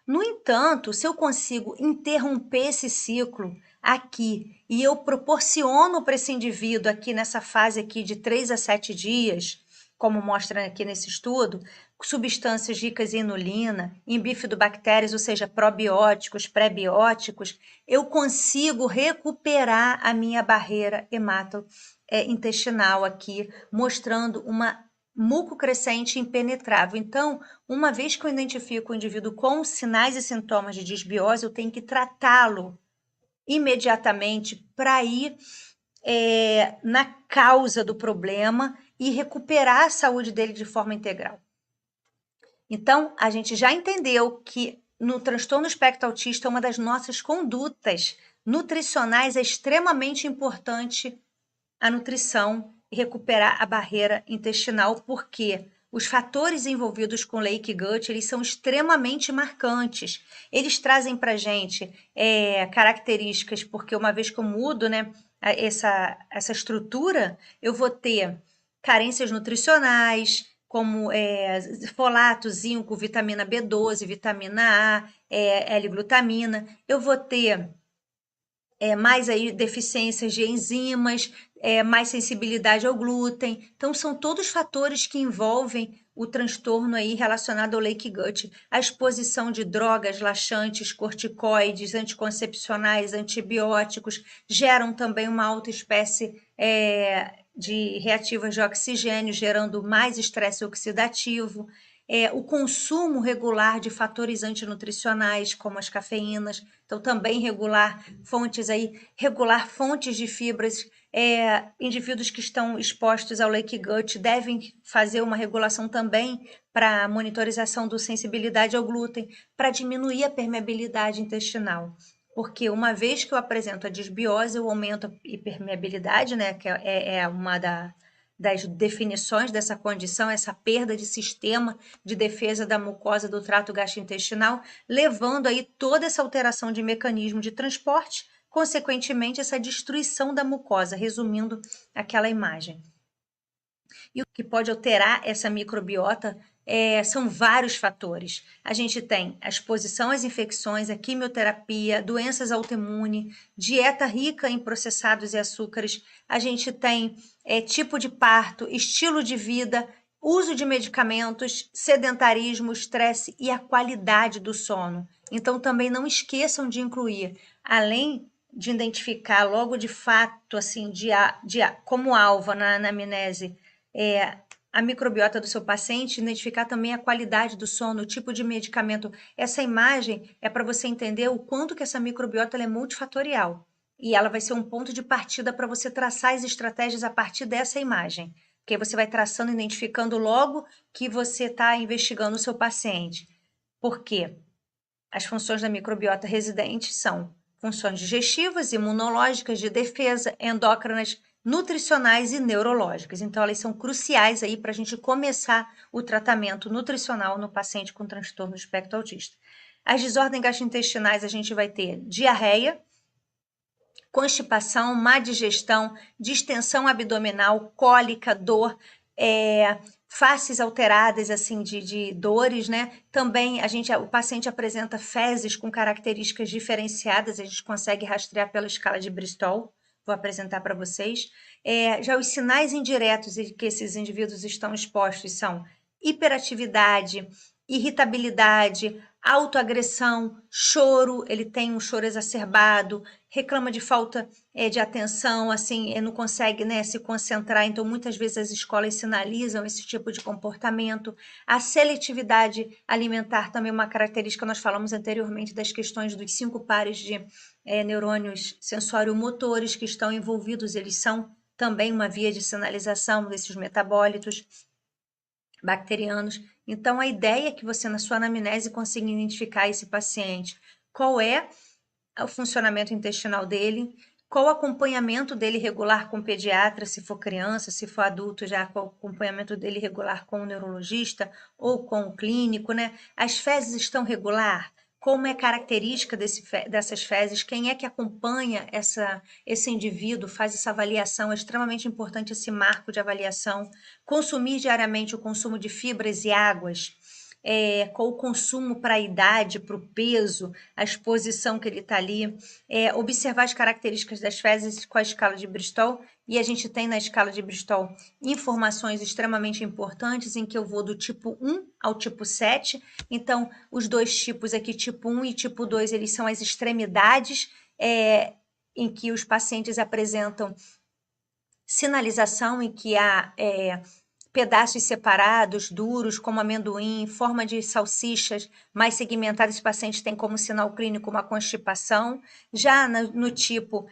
No entanto, se eu consigo interromper esse ciclo aqui e eu proporciono para esse indivíduo aqui nessa fase aqui de 3 a 7 dias, como mostra aqui nesse estudo, substâncias ricas em inulina, em bifidobactérias, ou seja, probióticos, pré-bióticos, eu consigo recuperar a minha barreira hemato-intestinal aqui, mostrando uma muco crescente impenetrável. Então, uma vez que eu identifico o indivíduo com sinais e sintomas de disbiose, eu tenho que tratá-lo imediatamente para ir na causa do problema e recuperar a saúde dele de forma integral. Então, a gente já entendeu que no transtorno espectro autista, uma das nossas condutas nutricionais é extremamente importante a nutrição e recuperar a barreira intestinal, porque os fatores envolvidos com leaky gut, eles são extremamente marcantes. Eles trazem para a gente características, porque uma vez que eu mudo, né, essa estrutura, eu vou ter carências nutricionais, como folato, zinco, vitamina B12, vitamina A, L-glutamina. Eu vou ter mais aí deficiências de enzimas, mais sensibilidade ao glúten. Então, são todos fatores que envolvem o transtorno aí relacionado ao leaky gut. A exposição de drogas laxantes, corticoides, anticoncepcionais, antibióticos, geram também uma alta espécie de reativas de oxigênio, gerando mais estresse oxidativo. O consumo regular de fatores antinutricionais, como as cafeínas, então também regular fontes de fibras. Indivíduos que estão expostos ao leaky gut devem fazer uma regulação também para monitorização da sensibilidade ao glúten, para diminuir a permeabilidade intestinal. Porque uma vez que eu apresento a disbiose, eu aumento a hipermeabilidade, né, que é uma das definições dessa condição, essa perda de sistema de defesa da mucosa do trato gastrointestinal, levando aí toda essa alteração de mecanismo de transporte, consequentemente essa destruição da mucosa, resumindo aquela imagem. E o que pode alterar essa microbiota são vários fatores. A gente tem a exposição às infecções, a quimioterapia, doenças autoimunes, dieta rica em processados e açúcares. A gente tem tipo de parto, estilo de vida, uso de medicamentos, sedentarismo, estresse e a qualidade do sono. Então, também não esqueçam de incluir, além de identificar logo de fato, assim, como alvo na anamnese, a microbiota do seu paciente, identificar também a qualidade do sono, o tipo de medicamento. Essa imagem é para você entender o quanto que essa microbiota é multifatorial. E ela vai ser um ponto de partida para você traçar as estratégias a partir dessa imagem. Porque você vai traçando, identificando logo que você está investigando o seu paciente. Por quê? As funções da microbiota residente são funções digestivas, imunológicas, de defesa, endócrinas, nutricionais e neurológicas. Então, elas são cruciais aí para a gente começar o tratamento nutricional no paciente com transtorno do espectro autista. As desordens gastrointestinais, a gente vai ter diarreia, constipação, má digestão, distensão abdominal, cólica, dor, faces alteradas assim de dores, né? Também o paciente apresenta fezes com características diferenciadas, a gente consegue rastrear pela escala de Bristol. Vou apresentar para vocês. Já os sinais indiretos que esses indivíduos estão expostos são hiperatividade, irritabilidade, autoagressão, choro, ele tem um choro exacerbado, reclama de falta de atenção, assim, não consegue, né, se concentrar, então muitas vezes as escolas sinalizam esse tipo de comportamento. A seletividade alimentar também é uma característica, nós falamos anteriormente das questões dos 5 pares de neurônios sensório-motores que estão envolvidos, eles são também uma via de sinalização desses metabólitos bacterianos. Então, a ideia é que você, na sua anamnese, consiga identificar esse paciente. Qual é o funcionamento intestinal dele, qual o acompanhamento dele regular com o pediatra, se for criança, se for adulto, já qual o acompanhamento dele regular com o neurologista ou com o clínico, né? As fezes estão regular? Como é característica dessas fezes? Quem é que acompanha esse indivíduo, faz essa avaliação? É extremamente importante esse marco de avaliação. Consumir diariamente o consumo de fibras e águas, com o consumo para a idade, para o peso, a exposição que ele está ali, observar as características das fezes com a escala de Bristol, e a gente tem na escala de Bristol informações extremamente importantes em que eu vou do tipo 1 ao tipo 7, então os dois tipos aqui, tipo 1 e tipo 2, eles são as extremidades em que os pacientes apresentam sinalização, em que há pedaços separados, duros, como amendoim, forma de salsichas mais segmentadas, esse paciente tem como sinal clínico uma constipação. Já no tipo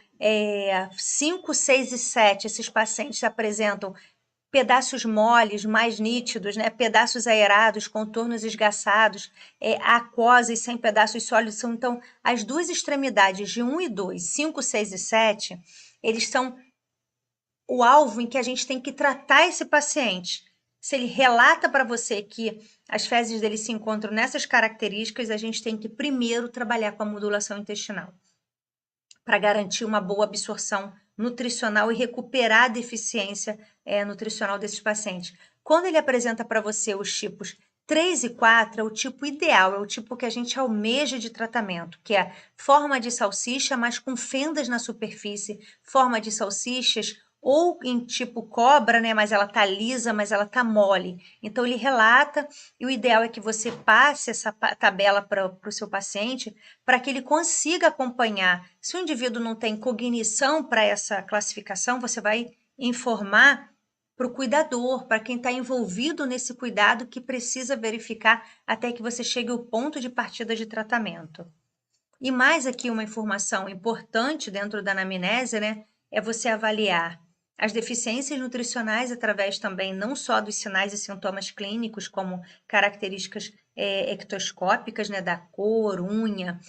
5, 6 e 7, esses pacientes apresentam pedaços moles, mais nítidos, né? Pedaços aerados, contornos esgaçados, aquosas sem pedaços sólidos. Então, as duas extremidades de 1 e 2, 5, 6 e 7, eles são o alvo em que a gente tem que tratar esse paciente. Se ele relata para você que as fezes dele se encontram nessas características, a gente tem que primeiro trabalhar com a modulação intestinal para garantir uma boa absorção nutricional e recuperar a deficiência nutricional desses pacientes. Quando ele apresenta para você os tipos 3 e 4 é o tipo ideal, é o tipo que a gente almeja de tratamento, que é forma de salsicha, mas com fendas na superfície, forma de salsichas ou em tipo cobra, né? Mas ela tá lisa, mas ela tá mole. Então ele relata, e o ideal é que você passe essa tabela para o seu paciente, para que ele consiga acompanhar. Se o indivíduo não tem cognição para essa classificação, você vai informar para o cuidador, para quem está envolvido nesse cuidado, que precisa verificar até que você chegue ao ponto de partida de tratamento. E mais aqui uma informação importante dentro da anamnese, né, é você avaliar as deficiências nutricionais através também não só dos sinais e sintomas clínicos, como características ectoscópicas, né, da cor, unha,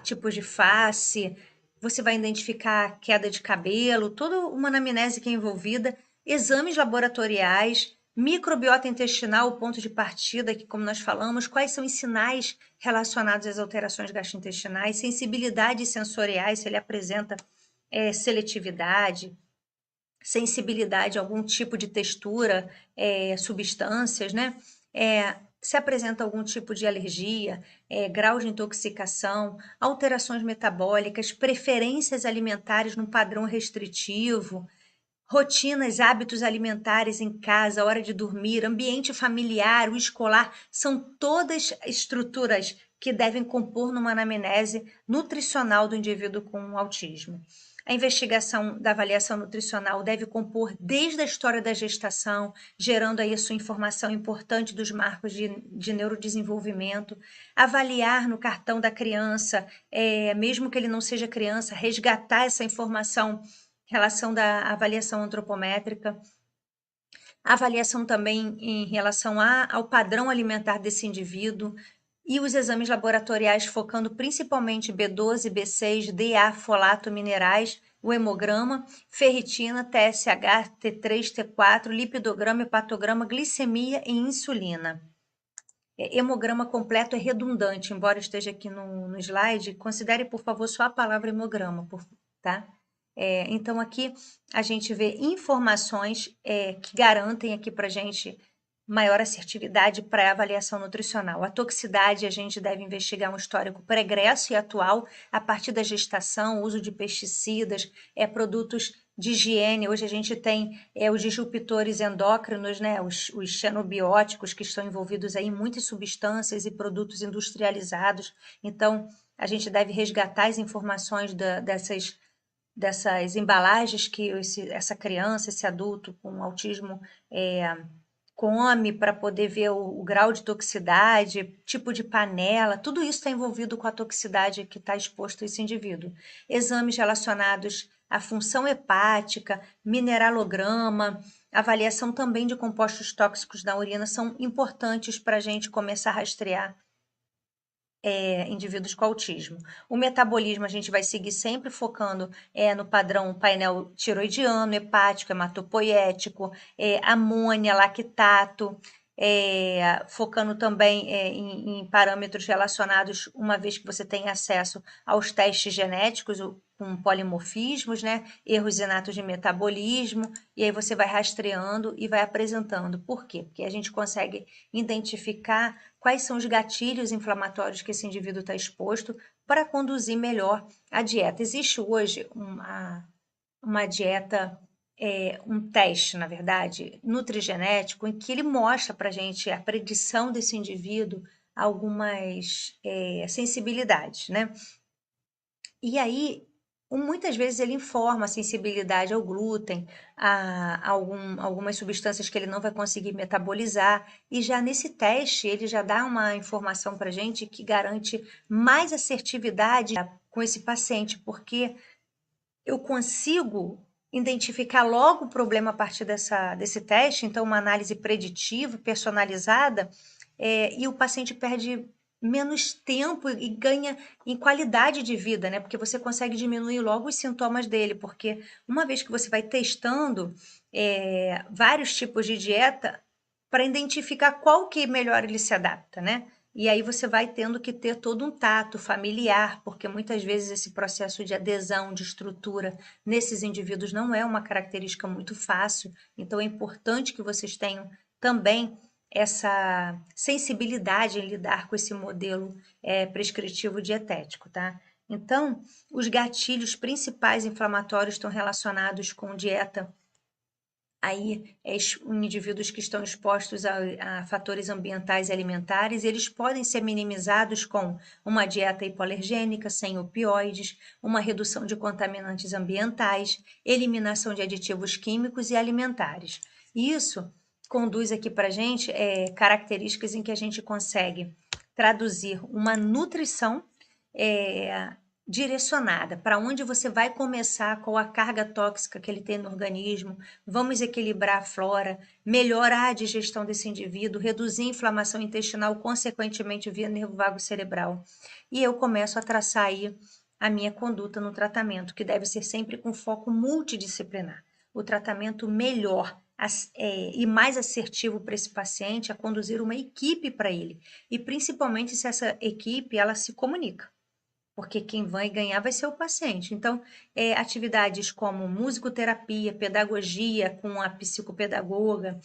tipos de face. Você vai identificar queda de cabelo, toda uma anamnese que é envolvida, exames laboratoriais, microbiota intestinal, o ponto de partida, que como nós falamos, quais são os sinais relacionados às alterações gastrointestinais, sensibilidades sensoriais, se ele apresenta seletividade, sensibilidade a algum tipo de textura, substâncias, né? Se apresenta algum tipo de alergia, grau de intoxicação, alterações metabólicas, preferências alimentares num padrão restritivo, rotinas, hábitos alimentares em casa, hora de dormir, ambiente familiar, o escolar, são todas estruturas que devem compor numa anamnese nutricional do indivíduo com autismo. A investigação da avaliação nutricional deve compor desde a história da gestação, gerando aí a sua informação importante dos marcos de neurodesenvolvimento, avaliar no cartão da criança, mesmo que ele não seja criança, resgatar essa informação em relação da avaliação antropométrica, avaliação também em relação ao padrão alimentar desse indivíduo, e os exames laboratoriais focando principalmente B12, B6, DA, folato, minerais, o hemograma, ferritina, TSH, T3, T4, lipidograma, hepatograma, glicemia e insulina. Hemograma completo é redundante, embora esteja aqui no slide, considere, por favor, só a palavra hemograma, tá? Então, aqui a gente vê informações que garantem aqui para a gente maior assertividade para a avaliação nutricional. A toxicidade, a gente deve investigar um histórico pregresso e atual, a partir da gestação, uso de pesticidas, produtos de higiene. Hoje a gente tem os disruptores endócrinos, né, os xenobióticos, que estão envolvidos aí em muitas substâncias e produtos industrializados. Então, a gente deve resgatar as informações dessas embalagens que essa criança, esse adulto com autismo come, para poder ver o grau de toxicidade, tipo de panela, tudo isso está envolvido com a toxicidade que está exposto a esse indivíduo. Exames relacionados à função hepática, mineralograma, avaliação também de compostos tóxicos na urina são importantes para a gente começar a rastrear indivíduos com autismo. O metabolismo a gente vai seguir sempre focando no padrão painel tiroidiano, hepático, hematopoético, amônia, lactato, focando também em parâmetros relacionados, uma vez que você tem acesso aos testes genéticos, com polimorfismos, né? Erros inatos de metabolismo, e aí você vai rastreando e vai apresentando. Por quê? Porque a gente consegue identificar quais são os gatilhos inflamatórios que esse indivíduo está exposto para conduzir melhor a dieta. Existe hoje uma dieta, um teste, na verdade, nutrigenético, em que ele mostra para a gente a predição desse indivíduo a algumas sensibilidades, né? E aí, muitas vezes ele informa a sensibilidade ao glúten, a algumas substâncias que ele não vai conseguir metabolizar, e já nesse teste ele já dá uma informação para a gente que garante mais assertividade com esse paciente, porque eu consigo identificar logo o problema a partir desse teste, então uma análise preditiva, personalizada, e o paciente perde menos tempo e ganha em qualidade de vida, né? Porque você consegue diminuir logo os sintomas dele, porque uma vez que você vai testando vários tipos de dieta para identificar qual que melhor ele se adapta, né? E aí você vai tendo que ter todo um tato familiar, porque muitas vezes esse processo de adesão, de estrutura nesses indivíduos não é uma característica muito fácil. Então é importante que vocês tenham também essa sensibilidade em lidar com esse modelo prescritivo dietético, tá? Então, os gatilhos principais inflamatórios estão relacionados com dieta aí indivíduos que estão expostos a fatores ambientais e alimentares, eles podem ser minimizados com uma dieta hipoalergênica, sem opioides, uma redução de contaminantes ambientais, eliminação de aditivos químicos e alimentares. Isso conduz aqui para a gente características em que a gente consegue traduzir uma nutrição direcionada, para onde você vai começar, qual a carga tóxica que ele tem no organismo, vamos equilibrar a flora, melhorar a digestão desse indivíduo, reduzir a inflamação intestinal, consequentemente via nervo vago cerebral. E eu começo a traçar aí a minha conduta no tratamento, que deve ser sempre com foco multidisciplinar. O tratamento melhor e mais assertivo para esse paciente é conduzir uma equipe para ele, e principalmente se essa equipe ela se comunica, porque quem vai ganhar vai ser o paciente. Então, atividades como musicoterapia, pedagogia com a psicopedagoga,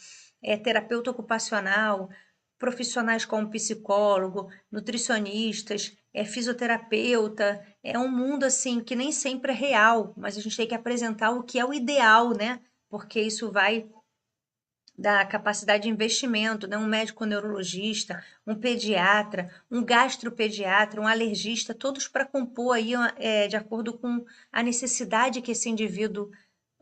terapeuta ocupacional, profissionais como psicólogo, nutricionistas, fisioterapeuta, é um mundo assim que nem sempre é real, mas a gente tem que apresentar o que é o ideal, né? Porque isso vai da capacidade de investimento, né? Um médico neurologista, um pediatra, um gastropediatra, um alergista, todos para compor aí de acordo com a necessidade que esse indivíduo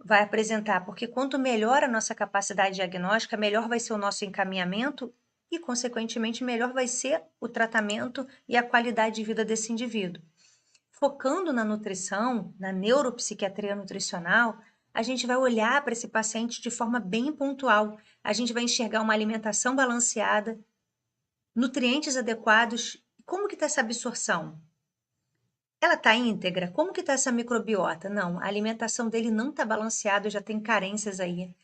vai apresentar, porque quanto melhor a nossa capacidade diagnóstica, melhor vai ser o nosso encaminhamento e, consequentemente, melhor vai ser o tratamento e a qualidade de vida desse indivíduo. Focando na nutrição, na neuropsiquiatria nutricional, a gente vai olhar para esse paciente de forma bem pontual. A gente vai enxergar uma alimentação balanceada, nutrientes adequados. Como que está essa absorção? Ela está íntegra? Como que está essa microbiota? Não, a alimentação dele não está balanceada, já tem carências aí.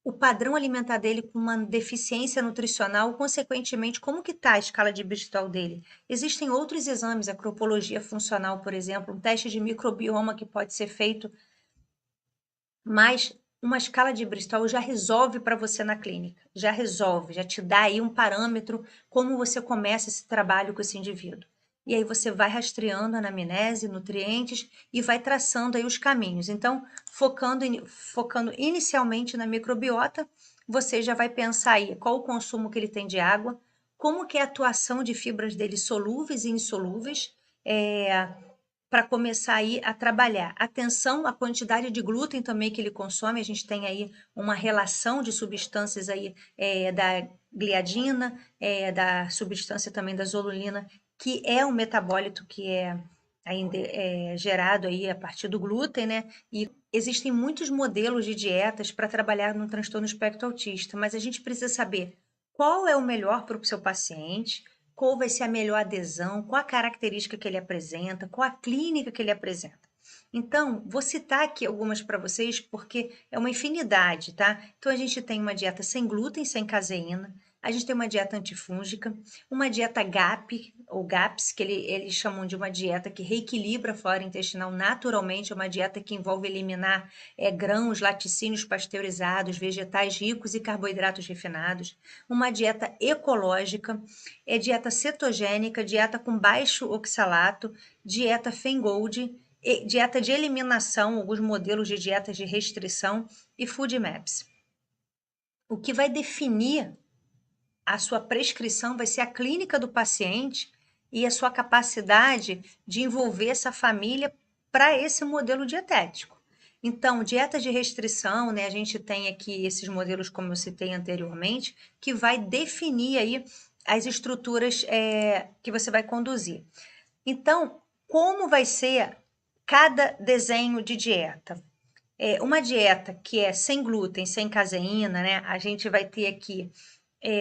O padrão alimentar dele com uma deficiência nutricional, consequentemente, como que está a escala de Bristol dele? Existem outros exames, a cropologia funcional, por exemplo, um teste de microbioma que pode ser feito, mas uma escala de Bristol já resolve para você na clínica, já resolve, já te dá aí um parâmetro como você começa esse trabalho com esse indivíduo. E aí você vai rastreando a anamnese, nutrientes e vai traçando aí os caminhos. Então, focando inicialmente na microbiota, você já vai pensar aí qual o consumo que ele tem de água, como que é a atuação de fibras dele solúveis e insolúveis, para começar aí a trabalhar. Atenção à quantidade de glúten também que ele consome, a gente tem aí uma relação de substâncias aí da gliadina, da substância também da zolulina, que é um metabólito que ainda gerado aí a partir do glúten, né? E existem muitos modelos de dietas para trabalhar no transtorno espectro autista, mas a gente precisa saber qual é o melhor para o seu paciente, qual vai ser a melhor adesão, qual a característica que ele apresenta, qual a clínica que ele apresenta. Então, vou citar aqui algumas para vocês, porque é uma infinidade, tá? Então, a gente tem uma dieta sem glúten, sem caseína, a gente tem uma dieta antifúngica, uma dieta GAP, ou GAPS, que eles chamam de uma dieta que reequilibra a flora intestinal naturalmente, é uma dieta que envolve eliminar grãos, laticínios pasteurizados, vegetais ricos e carboidratos refinados, uma dieta ecológica, dieta cetogênica, dieta com baixo oxalato, dieta Feingold, dieta de eliminação, alguns modelos de dietas de restrição e food maps. O que vai definir a sua prescrição vai ser a clínica do paciente e a sua capacidade de envolver essa família para esse modelo dietético. Então, dieta de restrição, né? A gente tem aqui esses modelos, como eu citei anteriormente, que vai definir aí as estruturas que você vai conduzir. Então, como vai ser cada desenho de dieta? Uma dieta que é sem glúten, sem caseína, né? A gente vai ter aqui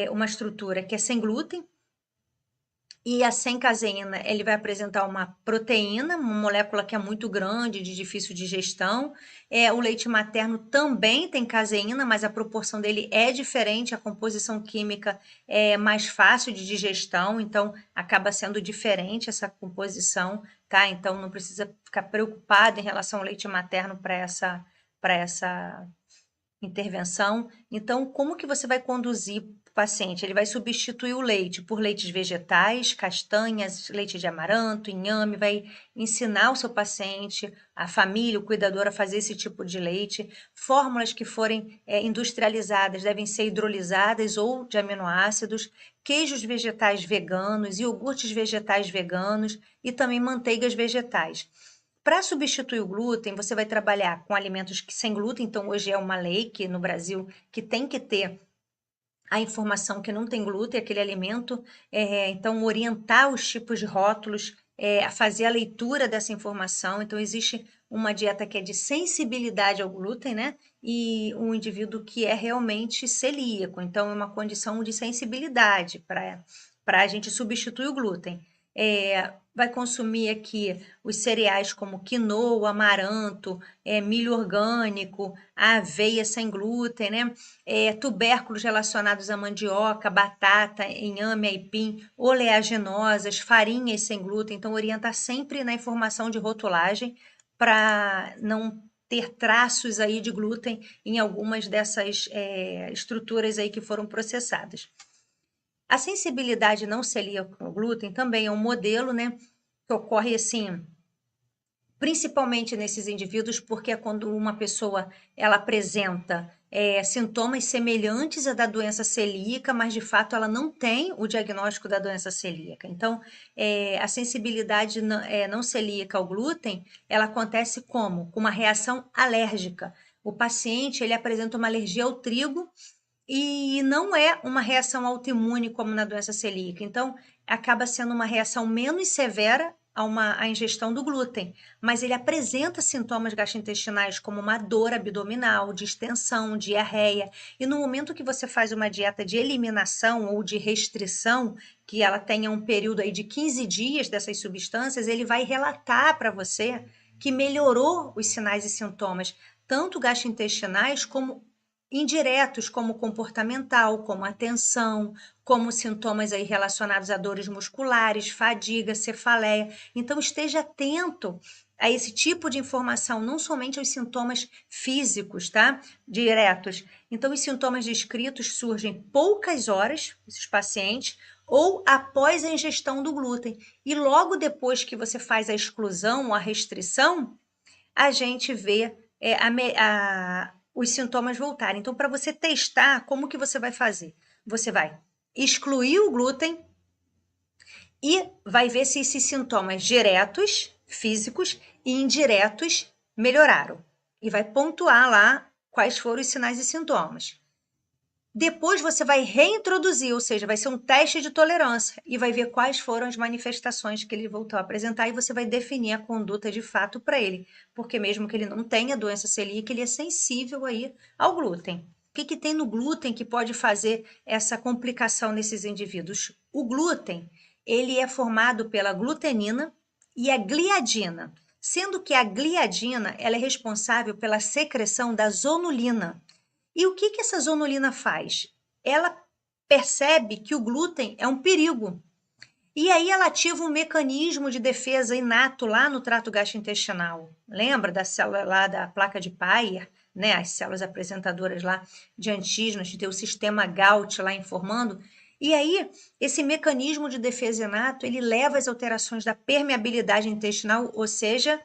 uma estrutura que é sem glúten, e a sem caseína ele vai apresentar uma proteína, uma molécula que é muito grande, de difícil digestão. O leite materno também tem caseína, mas a proporção dele é diferente, a composição química é mais fácil de digestão, então acaba sendo diferente essa composição, tá? Então não precisa ficar preocupado em relação ao leite materno para essa intervenção. Então, como que você vai conduzir o paciente? Ele vai substituir o leite por leites vegetais, castanhas, leite de amaranto, inhame, vai ensinar o seu paciente, a família, o cuidador a fazer esse tipo de leite. Fórmulas que forem industrializadas devem ser hidrolisadas ou de aminoácidos, queijos vegetais veganos, iogurtes vegetais veganos e também manteigas vegetais. Para substituir o glúten, você vai trabalhar com alimentos sem glúten, então hoje é uma lei que no Brasil que tem que ter a informação que não tem glúten, aquele alimento, então orientar os tipos de rótulos, a fazer a leitura dessa informação. Então existe uma dieta que é de sensibilidade ao glúten, né? E um indivíduo que é realmente celíaco, então é uma condição de sensibilidade para a gente substituir o glúten. Vai consumir aqui os cereais como quinoa, amaranto, milho orgânico, a aveia sem glúten, né? Tubérculos relacionados à mandioca, batata, inhame, aipim, oleaginosas, farinhas sem glúten. Então, orientar sempre na informação de rotulagem para não ter traços aí de glúten em algumas dessas estruturas aí que foram processadas. A sensibilidade não celíaca ao glúten também é um modelo, né, que ocorre assim, principalmente nesses indivíduos, porque é quando uma pessoa ela apresenta sintomas semelhantes à da doença celíaca, mas de fato ela não tem o diagnóstico da doença celíaca. Então, a sensibilidade não celíaca ao glúten, ela acontece como? Com uma reação alérgica. O paciente ele apresenta uma alergia ao trigo, e não é uma reação autoimune como na doença celíaca. Então, acaba sendo uma reação menos severa à ingestão do glúten, mas ele apresenta sintomas gastrointestinais como uma dor abdominal, distensão, diarreia. E no momento que você faz uma dieta de eliminação ou de restrição, que ela tenha um período aí de 15 dias dessas substâncias, ele vai relatar para você que melhorou os sinais e sintomas, tanto gastrointestinais como indiretos, como comportamental, como atenção, como sintomas aí relacionados a dores musculares, fadiga, cefaleia. Então, esteja atento a esse tipo de informação, não somente aos sintomas físicos, tá? Diretos. Então, os sintomas descritos surgem poucas horas, esses pacientes, ou após a ingestão do glúten. E logo depois que você faz a exclusão ou a restrição, a gente vê os sintomas voltarem. Então, para você testar, como que você vai fazer? Você vai excluir o glúten e vai ver se esses sintomas diretos, físicos e indiretos melhoraram. E vai pontuar lá quais foram os sinais e sintomas. Depois você vai reintroduzir, ou seja, vai ser um teste de tolerância e vai ver quais foram as manifestações que ele voltou a apresentar e você vai definir a conduta de fato para ele, porque mesmo que ele não tenha doença celíaca, ele é sensível aí ao glúten. O que tem no glúten que pode fazer essa complicação nesses indivíduos? O glúten, ele é formado pela glutenina e a gliadina, sendo que a gliadina ela é responsável pela secreção da zonulina. E o que essa zonulina faz? Ela percebe que o glúten é um perigo. E aí ela ativa um mecanismo de defesa inato lá no trato gastrointestinal. Lembra da célula lá da placa de Peyer, né? As células apresentadoras lá de antígenos, de ter o sistema GALT lá informando. E aí, esse mecanismo de defesa inato, ele leva às alterações da permeabilidade intestinal, ou seja,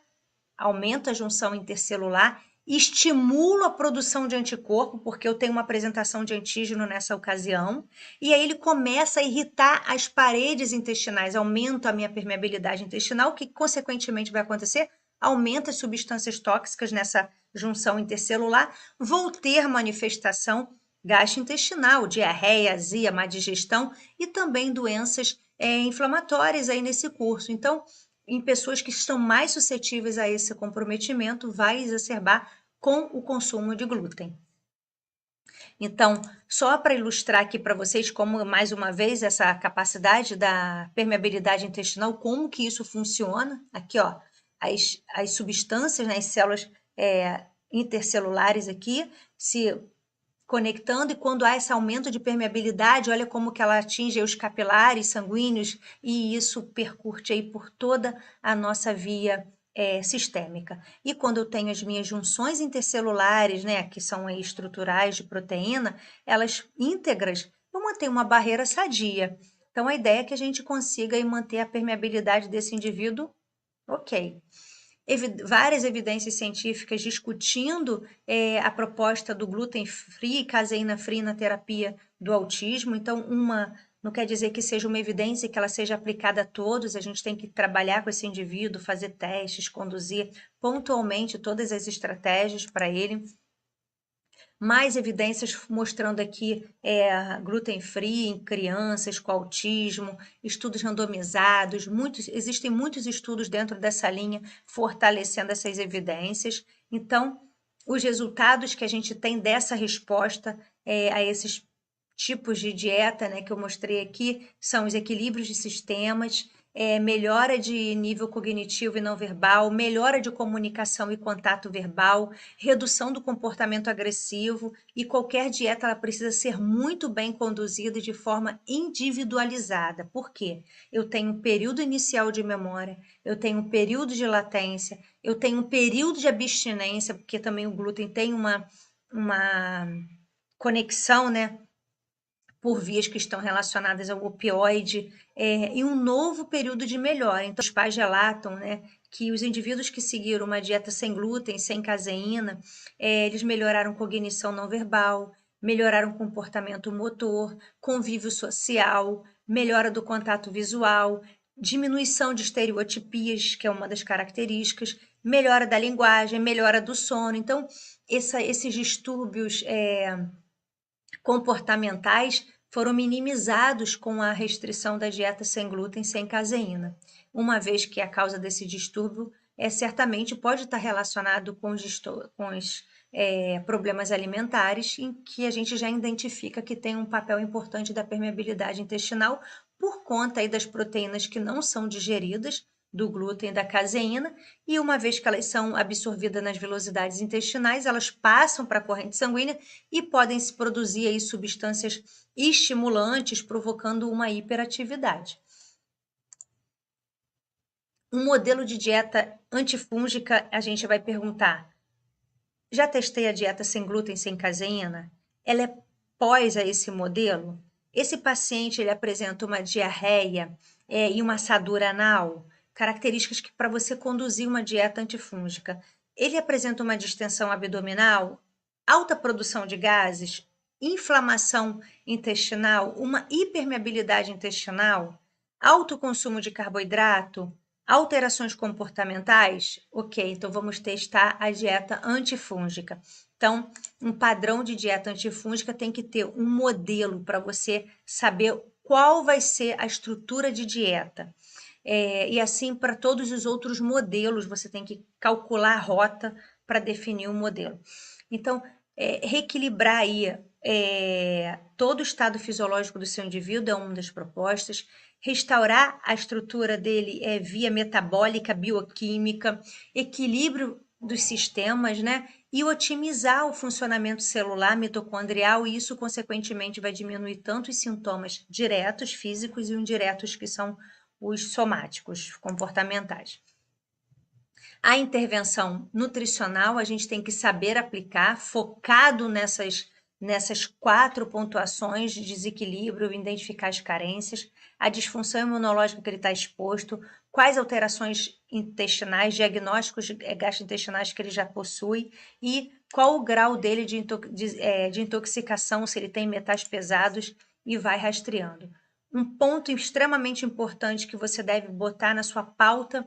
aumenta a junção intercelular, estimula a produção de anticorpo, porque eu tenho uma apresentação de antígeno nessa ocasião, e aí ele começa a irritar as paredes intestinais, aumenta a minha permeabilidade intestinal, o que consequentemente vai acontecer? Aumenta as substâncias tóxicas nessa junção intercelular, vou ter manifestação gastrointestinal, diarreia, azia, má digestão e também doenças inflamatórias aí nesse curso. Então, em pessoas que estão mais suscetíveis a esse comprometimento, vai exacerbar com o consumo de glúten. Então, só para ilustrar aqui para vocês como, mais uma vez, essa capacidade da permeabilidade intestinal, como que isso funciona, aqui, ó, as substâncias, né, as células intercelulares aqui, se conectando, e quando há esse aumento de permeabilidade, olha como que ela atinge os capilares sanguíneos e isso percute aí por toda a nossa via sistêmica. E quando eu tenho as minhas junções intercelulares, né, que são estruturais de proteína, elas íntegras, eu mantenho uma barreira sadia. Então, a ideia é que a gente consiga aí manter a permeabilidade desse indivíduo ok. Várias evidências científicas discutindo a proposta do glúten free e caseína free na terapia do autismo. Então, não quer dizer que seja uma evidência que ela seja aplicada a todos, a gente tem que trabalhar com esse indivíduo, fazer testes, conduzir pontualmente todas as estratégias para ele. Mais evidências mostrando aqui glúten free em crianças com autismo, estudos randomizados, existem muitos estudos dentro dessa linha fortalecendo essas evidências. Então, os resultados que a gente tem dessa resposta a esses tipos de dieta, né, que eu mostrei aqui, são os equilíbrios de sistemas, melhora de nível cognitivo e não verbal, melhora de comunicação e contato verbal, redução do comportamento agressivo, e qualquer dieta ela precisa ser muito bem conduzida de forma individualizada. Por quê? Eu tenho um período inicial de memória, eu tenho um período de latência, eu tenho um período de abstinência, porque também o glúten tem uma conexão, né, por vias que estão relacionadas ao opioide, e um novo período de melhora. Então, os pais relatam, né, que os indivíduos que seguiram uma dieta sem glúten, sem caseína, eles melhoraram cognição não verbal, melhoraram comportamento motor, convívio social, melhora do contato visual, diminuição de estereotipias, que é uma das características, melhora da linguagem, melhora do sono. Então, esses distúrbios comportamentais foram minimizados com a restrição da dieta sem glúten, sem caseína, uma vez que a causa desse distúrbio certamente pode estar relacionado com os problemas alimentares, em que a gente já identifica que tem um papel importante da permeabilidade intestinal por conta aí das proteínas que não são digeridas, do glúten e da caseína, e uma vez que elas são absorvidas nas velocidades intestinais, elas passam para a corrente sanguínea e podem se produzir aí substâncias estimulantes, provocando uma hiperatividade. Um modelo de dieta antifúngica, a gente vai perguntar: já testei a dieta sem glúten, sem caseína? Ela é pós a esse modelo? Esse paciente ele apresenta uma diarreia e uma assadura anal, características que para você conduzir uma dieta antifúngica. Ele apresenta uma distensão abdominal, alta produção de gases, inflamação intestinal, uma hipermeabilidade intestinal, alto consumo de carboidrato, alterações comportamentais? Ok, então vamos testar a dieta antifúngica. Então, um padrão de dieta antifúngica tem que ter um modelo para você saber qual vai ser a estrutura de dieta. E assim, para todos os outros modelos, você tem que calcular a rota para definir o modelo. Então, reequilibrar aí todo o estado fisiológico do seu indivíduo é uma das propostas. Restaurar a estrutura dele via metabólica, bioquímica, equilíbrio dos sistemas, né? E otimizar o funcionamento celular mitocondrial, e isso, consequentemente, vai diminuir tanto os sintomas diretos, físicos, e indiretos, que são os somáticos, comportamentais. A intervenção nutricional a gente tem que saber aplicar, focado nessas 4 pontuações de desequilíbrio, identificar as carências, a disfunção imunológica que ele está exposto, quais alterações intestinais, diagnósticos gastrointestinais que ele já possui e qual o grau dele de intoxicação, se ele tem metais pesados, e vai rastreando. Um ponto extremamente importante que você deve botar na sua pauta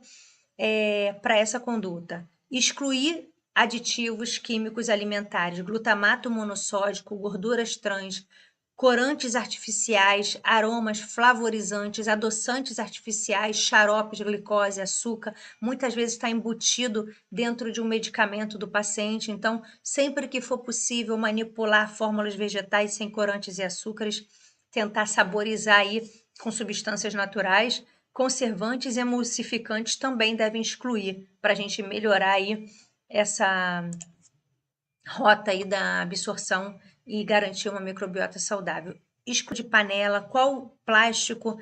para essa conduta: excluir aditivos químicos alimentares, glutamato monossódico, gorduras trans, corantes artificiais, aromas, flavorizantes, adoçantes artificiais, xaropes de glicose, açúcar, muitas vezes está embutido dentro de um medicamento do paciente. Então, sempre que for possível manipular fórmulas vegetais sem corantes e açúcares, tentar saborizar aí com substâncias naturais. Conservantes e emulsificantes também devem excluir, para a gente melhorar aí essa rota aí da absorção e garantir uma microbiota saudável. isco de panela, qual plástico,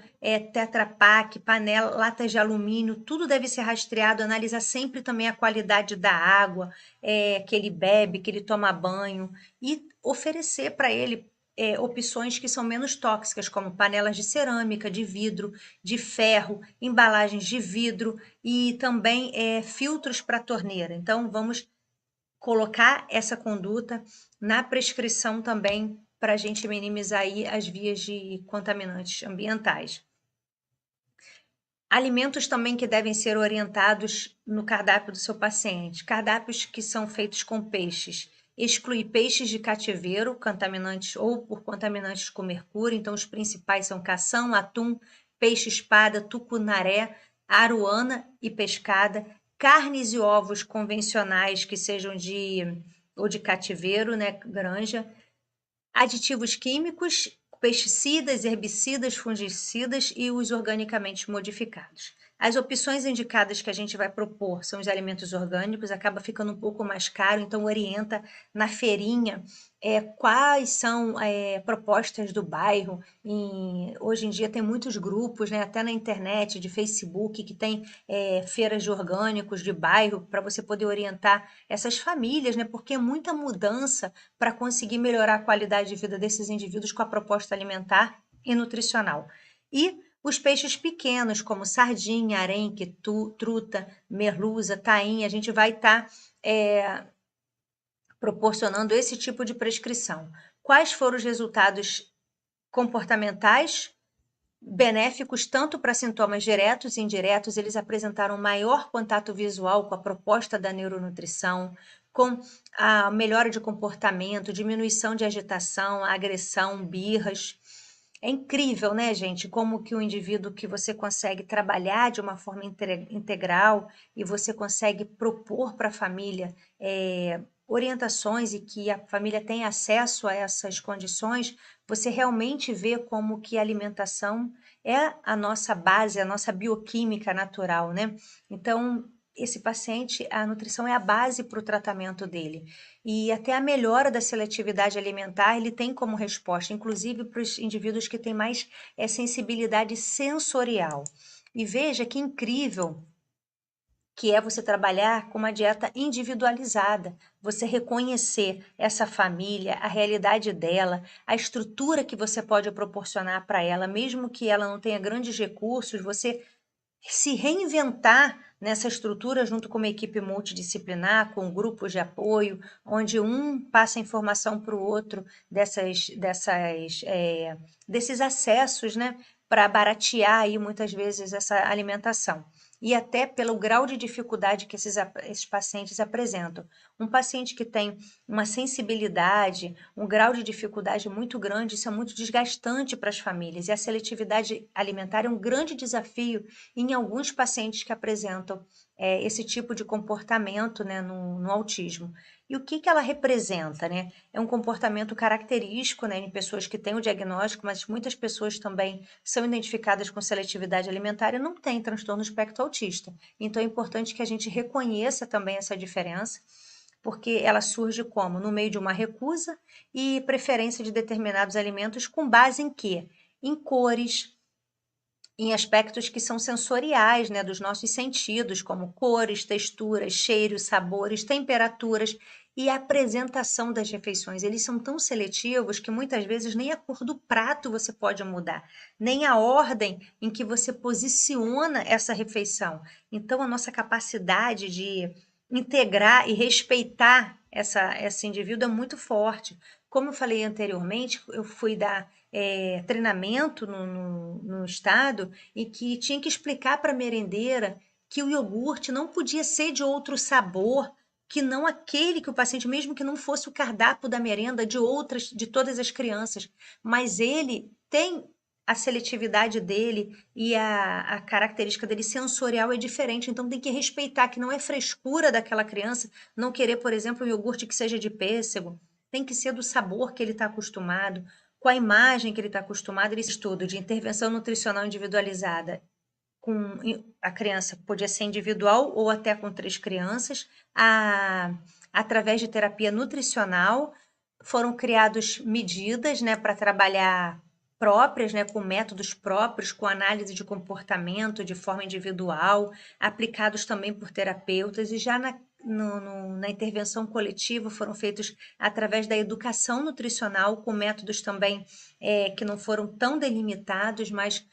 Tetra Pak, panela, latas de alumínio, tudo deve ser rastreado, analisar sempre também a qualidade da água que ele bebe, que ele toma banho, e oferecer para ele opções que são menos tóxicas, como panelas de cerâmica, de vidro, de ferro, embalagens de vidro e também filtros para torneira. Então, vamos colocar essa conduta na prescrição também para a gente minimizar aí as vias de contaminantes ambientais. Alimentos também que devem ser orientados no cardápio do seu paciente. Cardápios que são feitos com peixes. Exclui peixes de cativeiro, contaminantes ou por contaminantes com mercúrio. Então, os principais são cação, atum, peixe-espada, tucunaré, aruana e pescada. Carnes e ovos convencionais que sejam ou de cativeiro, né, granja. Aditivos químicos, pesticidas, herbicidas, fungicidas e os organicamente modificados. As opções indicadas que a gente vai propor são os alimentos orgânicos, acaba ficando um pouco mais caro, então orienta na feirinha quais são propostas do bairro. Hoje em dia tem muitos grupos, né, até na internet, de Facebook, que tem feiras de orgânicos de bairro, para você poder orientar essas famílias, né, porque é muita mudança para conseguir melhorar a qualidade de vida desses indivíduos com a proposta alimentar e nutricional. E os peixes pequenos, como sardinha, arenque, truta, merluza, tainha, a gente vai estar proporcionando esse tipo de prescrição. Quais foram os resultados comportamentais? Benéficos tanto para sintomas diretos e indiretos, eles apresentaram maior contato visual com a proposta da neuronutrição, com a melhora de comportamento, diminuição de agitação, agressão, birras. É incrível, né, gente, como que o indivíduo que você consegue trabalhar de uma forma integral e você consegue propor para a família orientações e que a família tem acesso a essas condições, você realmente vê como que a alimentação é a nossa base, a nossa bioquímica natural, né? Então, esse paciente, a nutrição é a base para o tratamento dele. E até a melhora da seletividade alimentar ele tem como resposta, inclusive para os indivíduos que têm mais sensibilidade sensorial. E veja que incrível que é você trabalhar com uma dieta individualizada, você reconhecer essa família, a realidade dela, a estrutura que você pode proporcionar para ela, mesmo que ela não tenha grandes recursos, você se reinventar nessa estrutura junto com uma equipe multidisciplinar, com grupos de apoio, onde um passa informação para o outro desses acessos, né, para baratear aí muitas vezes essa alimentação. E até pelo grau de dificuldade que esses pacientes apresentam. Um paciente que tem uma sensibilidade, um grau de dificuldade muito grande, isso é muito desgastante para as famílias. E a seletividade alimentar é um grande desafio em alguns pacientes que apresentam esse tipo de comportamento, né, no autismo. E o que ela representa, né? É um comportamento característico, né, em pessoas que têm o diagnóstico, mas muitas pessoas também são identificadas com seletividade alimentar e não têm transtorno do espectro autista. Então é importante que a gente reconheça também essa diferença, porque ela surge como? No meio de uma recusa e preferência de determinados alimentos com base em quê? Em cores, em aspectos que são sensoriais, né, dos nossos sentidos, como cores, texturas, cheiros, sabores, temperaturas e a apresentação das refeições. Eles são tão seletivos que muitas vezes nem a cor do prato você pode mudar, nem a ordem em que você posiciona essa refeição. Então, a nossa capacidade de integrar e respeitar esse indivíduo é muito forte. Como eu falei anteriormente, eu fui dar treinamento no estado e que tinha que explicar para a merendeira que o iogurte não podia ser de outro sabor que não aquele que o paciente, mesmo que não fosse o cardápio da merenda de todas as crianças, mas ele tem a seletividade dele e a característica dele sensorial é diferente, então tem que respeitar que não é frescura daquela criança não querer, por exemplo, um iogurte que seja de pêssego, tem que ser do sabor que ele está acostumado, com a imagem que ele está acostumado. Esse estudo de intervenção nutricional individualizada com a criança podia ser individual ou até com 3 crianças, através de terapia nutricional, foram criadas medidas, né, para trabalhar próprias, né, com métodos próprios, com análise de comportamento de forma individual, aplicados também por terapeutas, e já na intervenção coletiva foram feitos através da educação nutricional, com métodos também que não foram tão delimitados, mas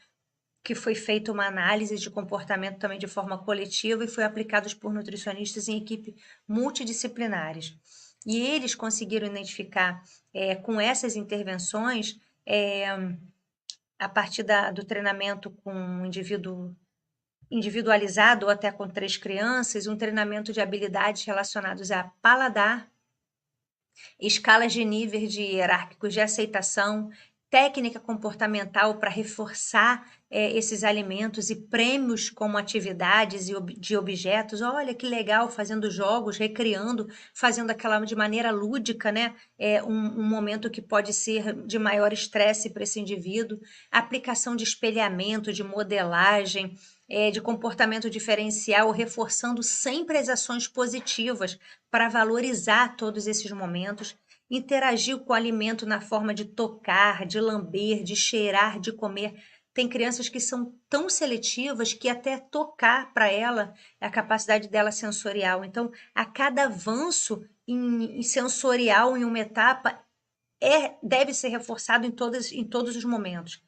que foi feita uma análise de comportamento também de forma coletiva e foi aplicados por nutricionistas em equipe multidisciplinares. E eles conseguiram identificar, com essas intervenções, a partir do treinamento com um indivíduo individualizado ou até com 3 crianças, um treinamento de habilidades relacionadas a paladar, escalas de níveis de hierárquicos de aceitação, técnica comportamental para reforçar esses alimentos e prêmios como atividades de objetos. Olha que legal, fazendo jogos, recriando, fazendo aquela de maneira lúdica, né? Um momento que pode ser de maior estresse para esse indivíduo. Aplicação de espelhamento, de modelagem, de comportamento diferencial, reforçando sempre as ações positivas para valorizar todos esses momentos. Interagiu com o alimento na forma de tocar, de lamber, de cheirar, de comer. Tem crianças que são tão seletivas que até tocar para ela é a capacidade dela sensorial. Então, a cada avanço em sensorial em uma etapa deve ser reforçado em todos os momentos.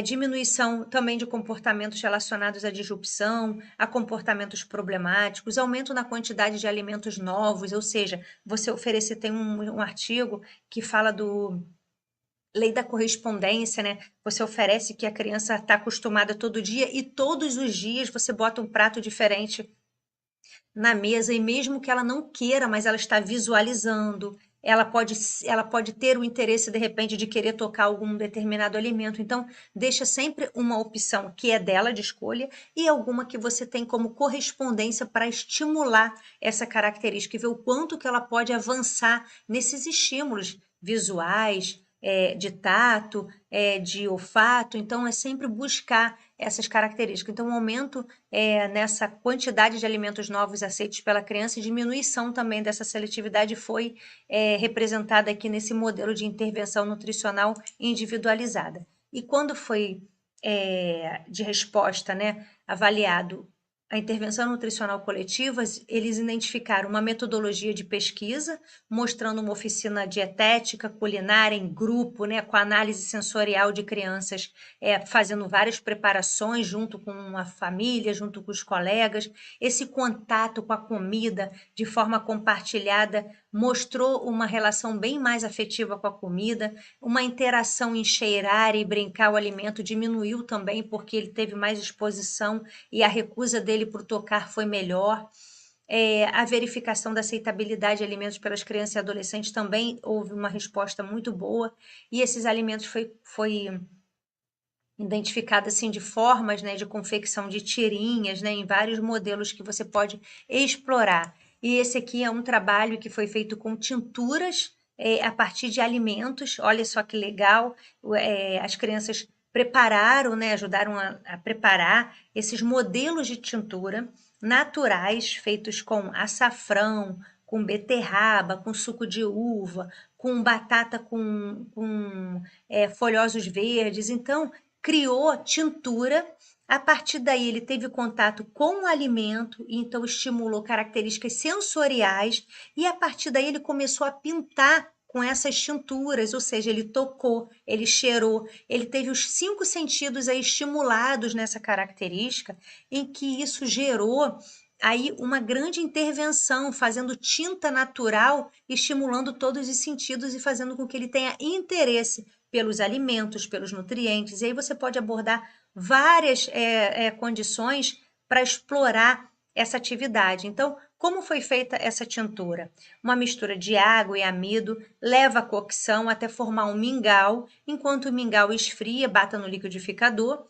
Diminuição também de comportamentos relacionados à disrupção, a comportamentos problemáticos, aumento na quantidade de alimentos novos, ou seja, você oferecer, tem um artigo que fala do lei da correspondência, né? Você oferece que a criança está acostumada todo dia e todos os dias você bota um prato diferente na mesa e mesmo que ela não queira, mas ela está visualizando, ela pode ter o interesse, de repente, de querer tocar algum determinado alimento. Então, deixa sempre uma opção que é dela de escolha e alguma que você tem como correspondência para estimular essa característica e ver o quanto que ela pode avançar nesses estímulos visuais, de tato, de olfato. Então, é sempre buscar essas características. Então, um aumento nessa quantidade de alimentos novos aceitos pela criança e diminuição também dessa seletividade foi representada aqui nesse modelo de intervenção nutricional individualizada. E quando foi de resposta, né, avaliado a intervenção nutricional coletiva, eles identificaram uma metodologia de pesquisa, mostrando uma oficina dietética, culinária em grupo, né, com análise sensorial de crianças, fazendo várias preparações junto com a família, junto com os colegas. Esse contato com a comida de forma compartilhada mostrou uma relação bem mais afetiva com a comida, uma interação em cheirar e brincar o alimento diminuiu também, porque ele teve mais exposição e a recusa dele por tocar foi melhor. A verificação da aceitabilidade de alimentos pelas crianças e adolescentes também houve uma resposta muito boa, e esses alimentos foi identificado assim de formas, né, de confecção de tirinhas, né, em vários modelos que você pode explorar. E esse aqui é um trabalho que foi feito com tinturas a partir de alimentos. Olha só que legal, as crianças prepararam, né, ajudaram a preparar esses modelos de tintura naturais, feitos com açafrão, com beterraba, com suco de uva, com batata com folhosos verdes. Então, criou tintura. A partir daí, ele teve contato com o alimento, e então estimulou características sensoriais, e a partir daí ele começou a pintar com essas tinturas, ou seja, ele tocou, ele cheirou, ele teve os 5 sentidos aí estimulados nessa característica, em que isso gerou aí uma grande intervenção, fazendo tinta natural, estimulando todos os sentidos e fazendo com que ele tenha interesse pelos alimentos, pelos nutrientes. E aí você pode abordar várias condições para explorar essa atividade. Então, como foi feita essa tintura? Uma mistura de água e amido, leva à cocção até formar um mingau. Enquanto o mingau esfria, bata no liquidificador,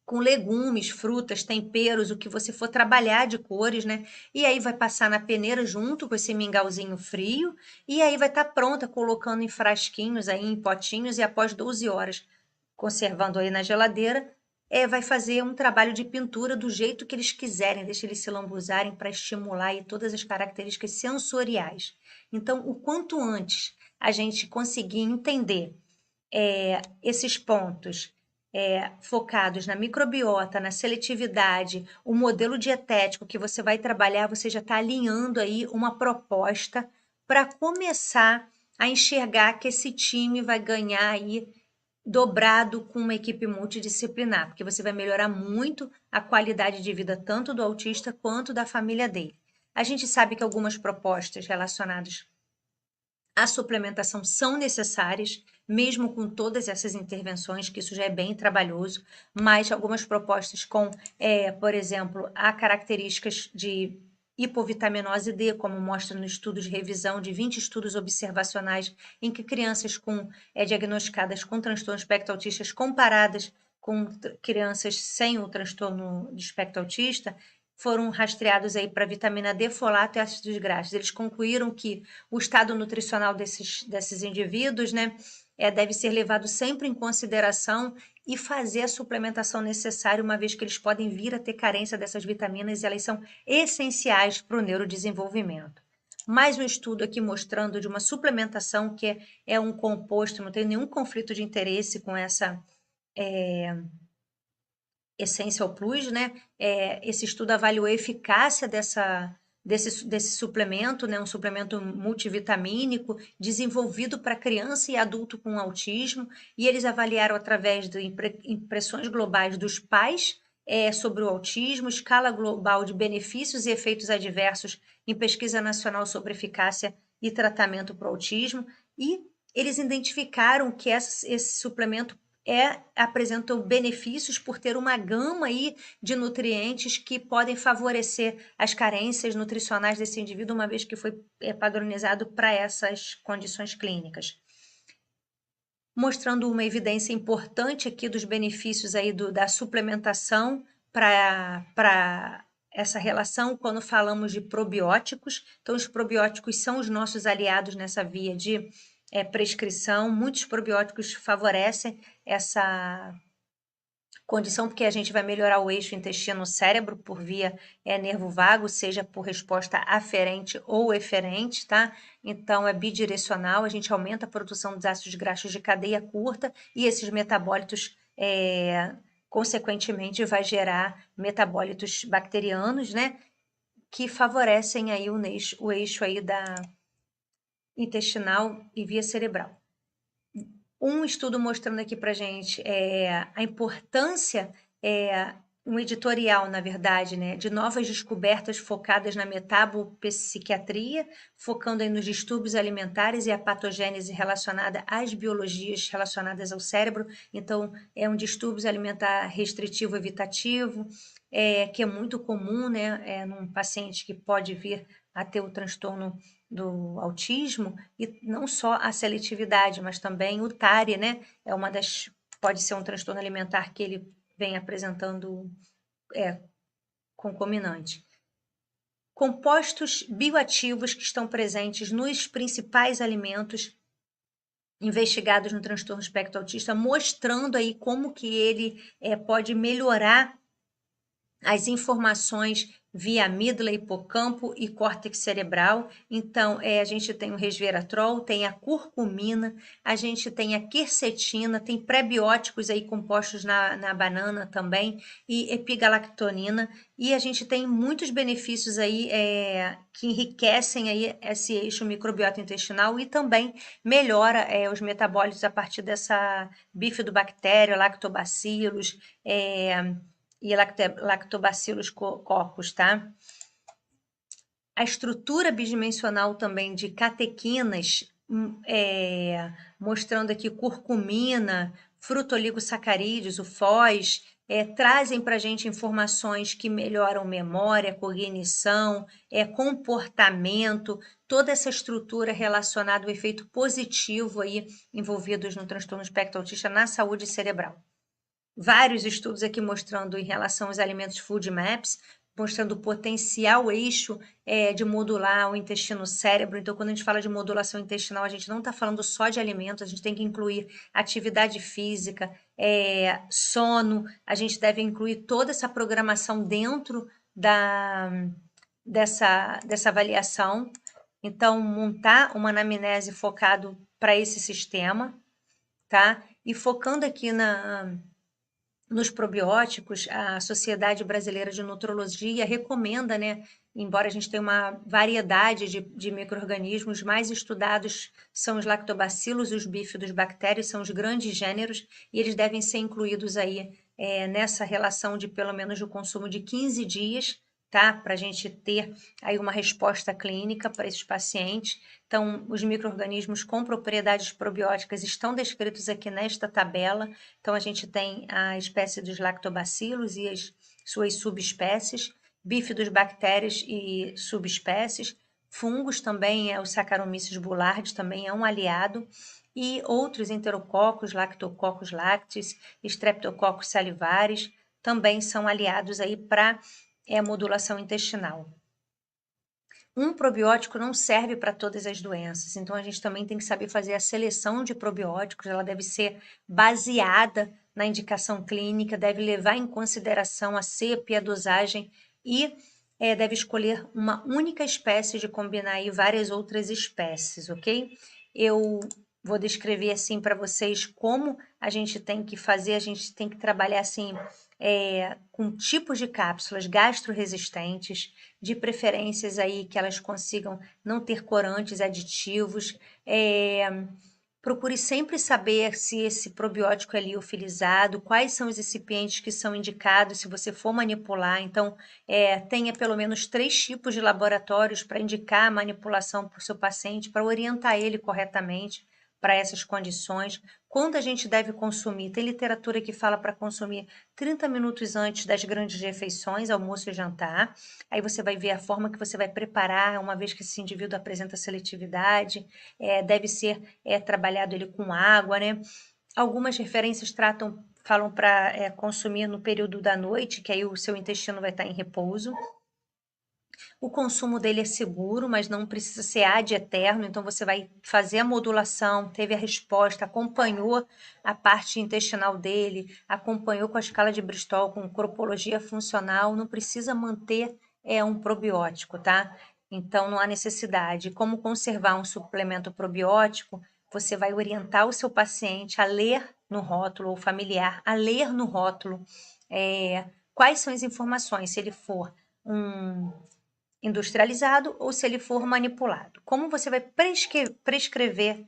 com legumes, frutas, temperos, o que você for trabalhar de cores, né? E aí vai passar na peneira junto com esse mingauzinho frio, e aí vai estar pronta, colocando em frasquinhos, aí, em potinhos, e após 12 horas, conservando aí na geladeira, vai fazer um trabalho de pintura do jeito que eles quiserem, deixa eles se lambuzarem para estimular aí todas as características sensoriais. Então, o quanto antes a gente conseguir entender esses pontos focados na microbiota, na seletividade, o modelo dietético que você vai trabalhar, você já está alinhando aí uma proposta para começar a enxergar que esse time vai ganhar aí dobrado com uma equipe multidisciplinar, porque você vai melhorar muito a qualidade de vida tanto do autista quanto da família dele. A gente sabe que algumas propostas relacionadas à suplementação são necessárias, mesmo com todas essas intervenções, que isso já é bem trabalhoso, mas algumas propostas com, por exemplo, há características de hipovitaminose D, como mostra no estudo de revisão de 20 estudos observacionais em que crianças diagnosticadas com transtorno espectro autistas comparadas com crianças sem o transtorno de espectro autista, foram rastreados aí para vitamina D, folato e ácidos graxos. Eles concluíram que o estado nutricional desses indivíduos, né, deve ser levado sempre em consideração e fazer a suplementação necessária, uma vez que eles podem vir a ter carência dessas vitaminas e elas são essenciais para o neurodesenvolvimento. Mais um estudo aqui mostrando de uma suplementação que é um composto, não tem nenhum conflito de interesse com essa Essential Plus, né? Esse estudo avaliou a eficácia desse suplemento, né? Um suplemento multivitamínico desenvolvido para criança e adulto com autismo, e eles avaliaram através de impressões globais dos pais sobre o autismo, escala global de benefícios e efeitos adversos em pesquisa nacional sobre eficácia e tratamento para o autismo, e eles identificaram que esse suplemento apresentam benefícios por ter uma gama aí de nutrientes que podem favorecer as carências nutricionais desse indivíduo, uma vez que foi padronizado para essas condições clínicas. Mostrando uma evidência importante aqui dos benefícios aí da suplementação para essa relação quando falamos de probióticos. Então, os probióticos são os nossos aliados nessa via de prescrição. Muitos probióticos favorecem essa condição, porque a gente vai melhorar o eixo intestino-cérebro por via nervo vago, seja por resposta aferente ou eferente, tá? Então, é bidirecional, a gente aumenta a produção dos ácidos graxos de cadeia curta e esses metabólitos, consequentemente, vai gerar metabólitos bacterianos, né? Que favorecem aí o eixo aí da intestinal e via cerebral. Um estudo mostrando aqui para gente a importância, um editorial, na verdade, né, de novas descobertas focadas na metabopsiquiatria, focando aí nos distúrbios alimentares e a patogênese relacionada às biologias relacionadas ao cérebro. Então, é um distúrbio alimentar restritivo evitativo, que é muito comum, né, num paciente que pode vir a ter o transtorno do autismo, e não só a seletividade, mas também o TARI, né? Pode ser um transtorno alimentar que ele vem apresentando concomitante. Compostos bioativos que estão presentes nos principais alimentos investigados no transtorno espectro autista, mostrando aí como que ele pode melhorar as informações via amígdala, hipocampo e córtex cerebral. Então, a gente tem o resveratrol, tem a curcumina, a gente tem a quercetina, tem prebióticos aí compostos na banana também, e epigalactonina, e a gente tem muitos benefícios aí que enriquecem aí esse eixo microbiota intestinal e também melhora os metabólitos a partir dessa bifidobactéria, lactobacillus, e lactobacillus coccus, tá? A estrutura bidimensional também de catequinas, mostrando aqui curcumina, frutoligosacarídeos, o FOS, trazem para a gente informações que melhoram memória, cognição, comportamento, toda essa estrutura relacionada ao efeito positivo aí envolvidos no transtorno espectro autista na saúde cerebral. Vários estudos aqui mostrando em relação aos alimentos food maps, mostrando o potencial eixo de modular o intestino-cérebro. Então, quando a gente fala de modulação intestinal, a gente não está falando só de alimentos, a gente tem que incluir atividade física, sono, a gente deve incluir toda essa programação dentro dessa avaliação. Então, montar uma anamnese focado para esse sistema. tá? E focando aqui nos probióticos, a Sociedade Brasileira de Nutrologia recomenda, né? Embora a gente tenha uma variedade de micro-organismos, mais estudados são os lactobacilos e os bifidobactérios, são os grandes gêneros, e eles devem ser incluídos aí nessa relação de pelo menos o consumo de 15 dias, tá? Para a gente ter aí uma resposta clínica para esses pacientes. Então, os micro-organismos com propriedades probióticas estão descritos aqui nesta tabela. Então, a gente tem a espécie dos lactobacilos e as suas subespécies, bifidobactérias e subespécies, fungos também, o Saccharomyces boulardii também é um aliado, e outros enterococos, lactococcus lactis, streptococcus salivares, também são aliados aí para modulação intestinal. Um probiótico não serve para todas as doenças, então a gente também tem que saber fazer a seleção de probióticos, ela deve ser baseada na indicação clínica, deve levar em consideração a cepa e a dosagem e deve escolher uma única espécie de combinar aí várias outras espécies, ok? Eu vou descrever assim para vocês como a gente tem que fazer, a gente tem que trabalhar assim com tipos de cápsulas gastroresistentes, de preferências aí que elas consigam não ter corantes, aditivos. Procure sempre saber se esse probiótico é liofilizado, quais são os recipientes que são indicados se você for manipular. Então, tenha pelo menos 3 tipos de laboratórios para indicar a manipulação para o seu paciente, para orientar ele corretamente para essas condições. Quando a gente deve consumir? Tem literatura que fala para consumir 30 minutos antes das grandes refeições, almoço e jantar. Aí você vai ver a forma que você vai preparar, uma vez que esse indivíduo apresenta seletividade, deve ser trabalhado ele com água, né? Algumas referências falam para consumir no período da noite, que aí o seu intestino vai estar em repouso. O consumo dele é seguro, mas não precisa ser ad eterno, então você vai fazer a modulação, teve a resposta, acompanhou a parte intestinal dele, acompanhou com a escala de Bristol, com corpologia funcional, não precisa manter um probiótico, tá? Então não há necessidade. Como conservar um suplemento probiótico? Você vai orientar o seu paciente a ler no rótulo, ou familiar, a ler no rótulo quais são as informações, se ele for um industrializado ou se ele for manipulado. Como você vai prescrever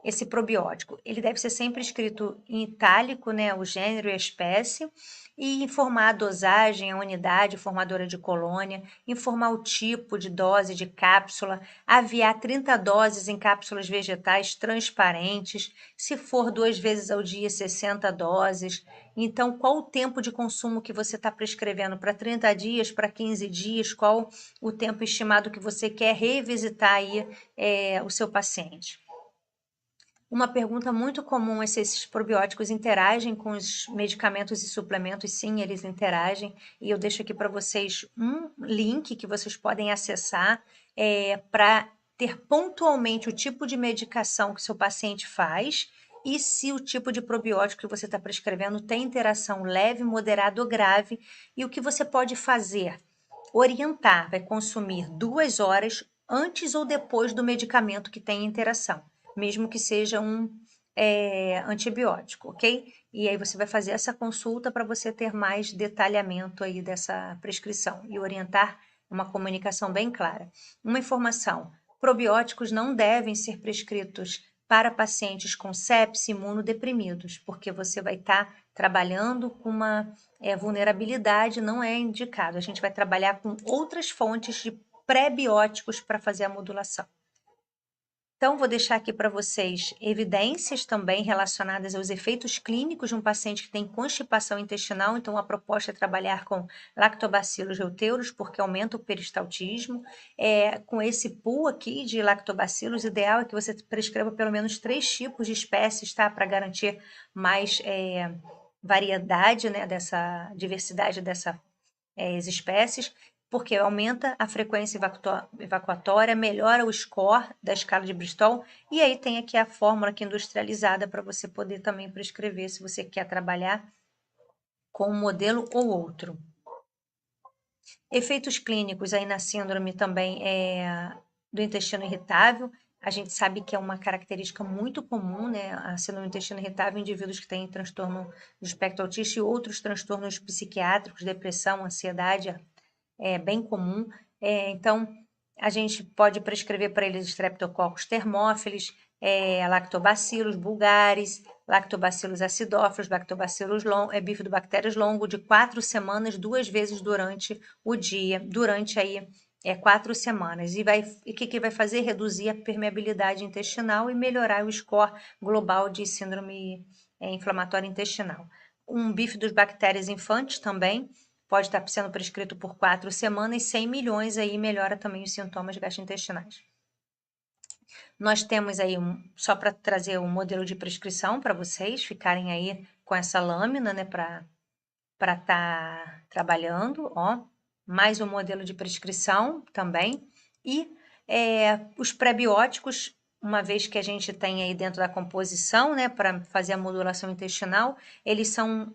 esse probiótico? Ele deve ser sempre escrito em itálico, né, o gênero e a espécie, e informar a dosagem, a unidade formadora de colônia, informar o tipo de dose de cápsula, aviar 30 doses em cápsulas vegetais transparentes, se for 2 vezes ao dia, 60 doses. Então, qual o tempo de consumo que você está prescrevendo? Para 30 dias, para 15 dias? Qual o tempo estimado que você quer revisitar aí o seu paciente? Uma pergunta muito comum é se esses probióticos interagem com os medicamentos e suplementos. Sim, eles interagem. E eu deixo aqui para vocês um link que vocês podem acessar para ter pontualmente o tipo de medicação que seu paciente faz e se o tipo de probiótico que você está prescrevendo tem interação leve, moderada ou grave. E o que você pode fazer? Orientar, vai consumir 2 horas antes ou depois do medicamento que tem interação, mesmo que seja um antibiótico, ok? E aí você vai fazer essa consulta para você ter mais detalhamento aí dessa prescrição e orientar uma comunicação bem clara. Uma informação: probióticos não devem ser prescritos para pacientes com sepse, imunodeprimidos, porque você vai estar trabalhando com uma vulnerabilidade, não é indicado. A gente vai trabalhar com outras fontes de pré-bióticos para fazer a modulação. Então, vou deixar aqui para vocês evidências também relacionadas aos efeitos clínicos de um paciente que tem constipação intestinal. Então, a proposta é trabalhar com lactobacilos reuteuros, porque aumenta o peristaltismo. Com esse pool aqui de lactobacilos, o ideal é que você prescreva pelo menos 3 tipos de espécies, tá? Para garantir mais variedade, né? Dessa diversidade dessas espécies, porque aumenta a frequência evacuatória, melhora o score da escala de Bristol, e aí tem aqui a fórmula aqui industrializada para você poder também prescrever se você quer trabalhar com um modelo ou outro. Efeitos clínicos aí na síndrome também do intestino irritável, A gente sabe que é uma característica muito comum, né? A síndrome do intestino irritável em indivíduos que têm transtorno do espectro autista e outros transtornos psiquiátricos, depressão, ansiedade, é bem comum. Então, a gente pode prescrever para eles Streptococcus thermophilus, lactobacillus bulgaris, lactobacillus acidófilos, bifidobacterias longo, de 4 semanas, 2 vezes durante o dia, durante aí 4 semanas. E o que vai fazer? Reduzir a permeabilidade intestinal e melhorar o score global de síndrome inflamatória intestinal. Um bifidobacterias infantis também pode estar sendo prescrito por 4 semanas, 100 milhões aí melhora também os sintomas gastrointestinais. Nós temos aí, só para trazer um modelo de prescrição para vocês ficarem aí com essa lâmina, né, para estar trabalhando, ó. Mais um modelo de prescrição também. E os prebióticos, uma vez que a gente tem aí dentro da composição, né, para fazer a modulação intestinal, eles são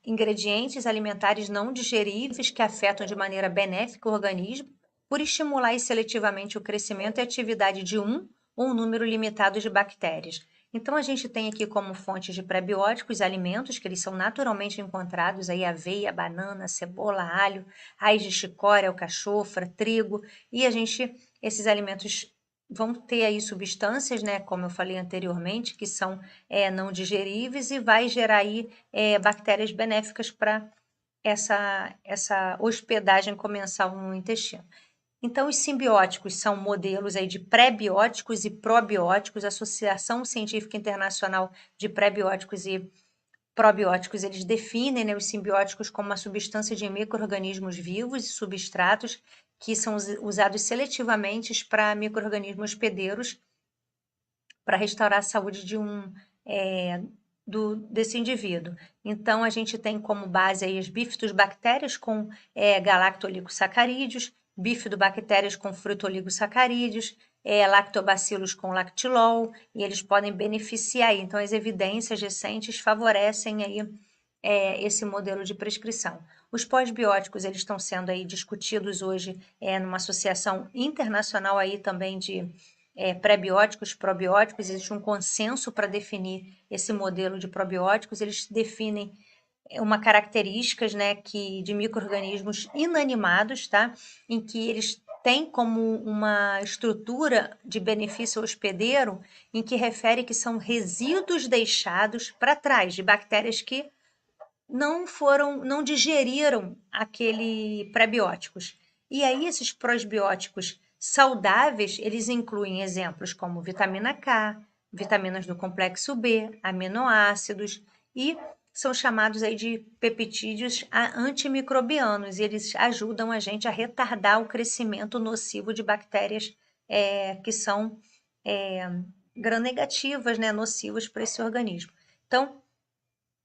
ingredientes alimentares não digeríveis que afetam de maneira benéfica o organismo, por estimular seletivamente o crescimento e atividade de um ou um número limitado de bactérias. Então, a gente tem aqui como fontes de prebióticos alimentos que eles são naturalmente encontrados, aí aveia, banana, cebola, alho, raiz de chicória, alcachofra, trigo, e esses alimentos vão ter aí substâncias, né, como eu falei anteriormente, que são não digeríveis e vai gerar aí bactérias benéficas para essa hospedagem comensal no intestino. Então, os simbióticos são modelos aí de pré-bióticos e probióticos. A Associação Científica Internacional de Pré-bióticos e Probióticos, eles definem, né, os simbióticos como uma substância de micro-organismos vivos e substratos que são usados seletivamente para micro-organismos hospedeiros para restaurar a saúde desse indivíduo. Então, a gente tem como base aí as bifidobactérias com galactoligosacarídeos, bifidobactérias com frutoligosacarídeos, lactobacilos com lactilol, e eles podem beneficiar. Então, as evidências recentes favorecem aí esse modelo de prescrição. Os pós-bióticos, eles estão sendo aí discutidos hoje numa associação internacional aí também de pré-bióticos, probióticos. Existe um consenso para definir esse modelo de probióticos. Eles definem uma características, né, de micro-organismos inanimados, tá? Em que eles têm como uma estrutura de benefício hospedeiro, em que refere que são resíduos deixados para trás de bactérias que não digeriram aquele pré-bióticos. E aí esses prosbióticos saudáveis, eles incluem exemplos como vitamina K, vitaminas do complexo B, aminoácidos, e são chamados aí de peptídeos antimicrobianos, e eles ajudam a gente a retardar o crescimento nocivo de bactérias que são gram-negativas, né, nocivas para esse organismo. Então,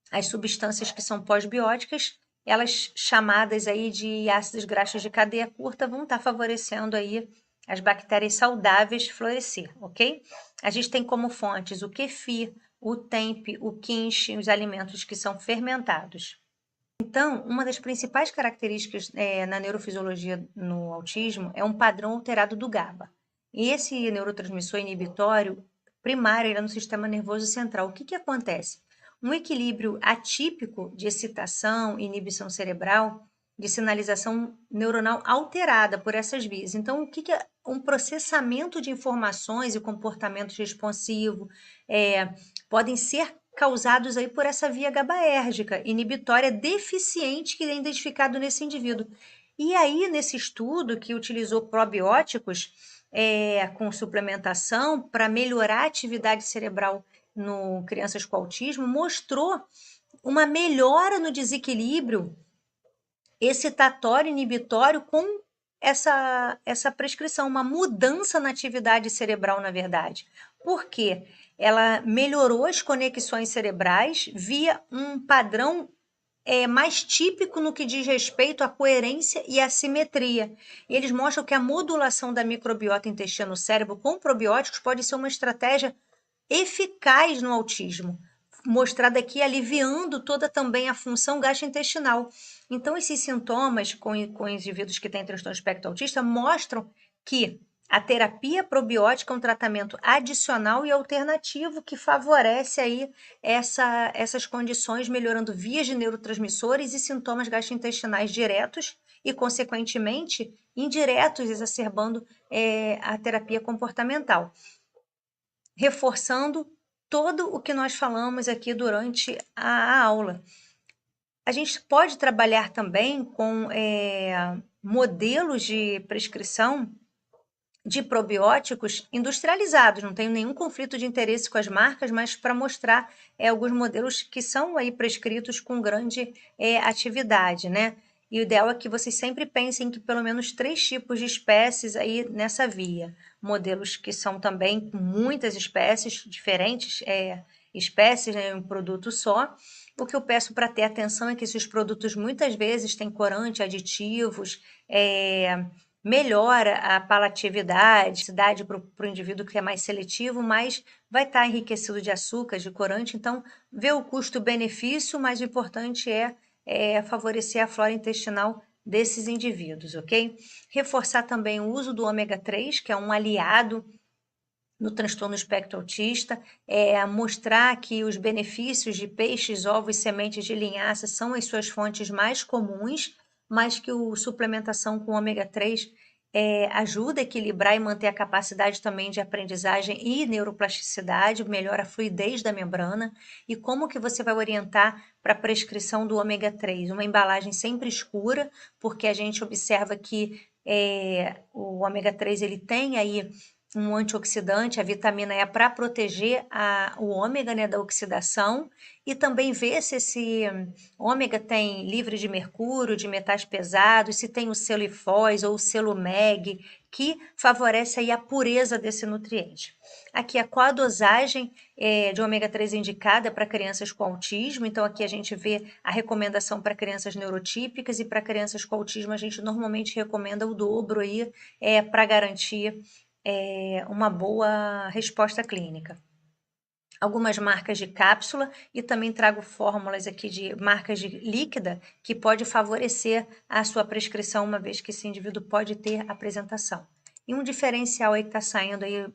as substâncias que são pós-bióticas, elas chamadas aí de ácidos graxos de cadeia curta, vão estar favorecendo aí as bactérias saudáveis florescer, ok? A gente tem como fontes o kefir, o tempeh, o quinche, os alimentos que são fermentados. Então, uma das principais características na neurofisiologia no autismo é um padrão alterado do GABA. E esse neurotransmissor inibitório primário é no sistema nervoso central. O que acontece? Um equilíbrio atípico de excitação e inibição cerebral, de sinalização neuronal alterada por essas vias. Então, o que é um processamento de informações e comportamentos responsivos podem ser causados aí por essa via GABAérgica inibitória deficiente que é identificado nesse indivíduo. E aí, nesse estudo que utilizou probióticos com suplementação para melhorar a atividade cerebral no crianças com autismo, mostrou uma melhora no desequilíbrio excitatório inibitório com essa prescrição, uma mudança na atividade cerebral, na verdade. Por quê? Ela melhorou as conexões cerebrais via um padrão mais típico no que diz respeito à coerência e à simetria. E eles mostram que a modulação da microbiota intestino-cérebro com probióticos pode ser uma estratégia eficaz no autismo, mostrada aqui aliviando toda também a função gastrointestinal. Então, esses sintomas com indivíduos que têm transtorno espectro autista mostram que A terapia probiótica é um tratamento adicional e alternativo que favorece aí essas condições, melhorando vias de neurotransmissores e sintomas gastrointestinais diretos e, consequentemente, indiretos, exacerbando a terapia comportamental, reforçando todo o que nós falamos aqui durante a aula. A gente pode trabalhar também com modelos de prescrição de probióticos industrializados, não tenho nenhum conflito de interesse com as marcas, mas para mostrar alguns modelos que são aí prescritos com grande atividade, né? E o ideal é que vocês sempre pensem que pelo menos 3 tipos de espécies aí nessa via. Modelos que são também com muitas espécies, diferentes espécies em um produto só. O que eu peço para ter atenção é que esses produtos muitas vezes têm corante, aditivos, melhora a palatividade, para o indivíduo que é mais seletivo, mas vai estar enriquecido de açúcar, de corante, então vê o custo-benefício, mas o importante é favorecer a flora intestinal desses indivíduos, ok? Reforçar também o uso do ômega 3, que é um aliado no transtorno espectro autista, mostrar que os benefícios de peixes, ovos, sementes de linhaça são as suas fontes mais comuns, mas que a suplementação com ômega 3 ajuda a equilibrar e manter a capacidade também de aprendizagem e neuroplasticidade, melhora a fluidez da membrana. E como que você vai orientar para a prescrição do ômega 3? Uma embalagem sempre escura, porque a gente observa que o ômega 3 ele tem aí um antioxidante, a vitamina E, para proteger o ômega, né, da oxidação, e também ver se esse ômega tem livre de mercúrio, de metais pesados, se tem o selo IFOS ou o selo MEG, que favorece aí a pureza desse nutriente. Aqui qual a dosagem de ômega 3 indicada para crianças com autismo, então aqui a gente vê a recomendação para crianças neurotípicas, e para crianças com autismo a gente normalmente recomenda o dobro aí para garantir uma boa resposta clínica. Algumas marcas de cápsula, e também trago fórmulas aqui de marcas de líquida que pode favorecer a sua prescrição, uma vez que esse indivíduo pode ter apresentação. E um diferencial aí que está saindo aí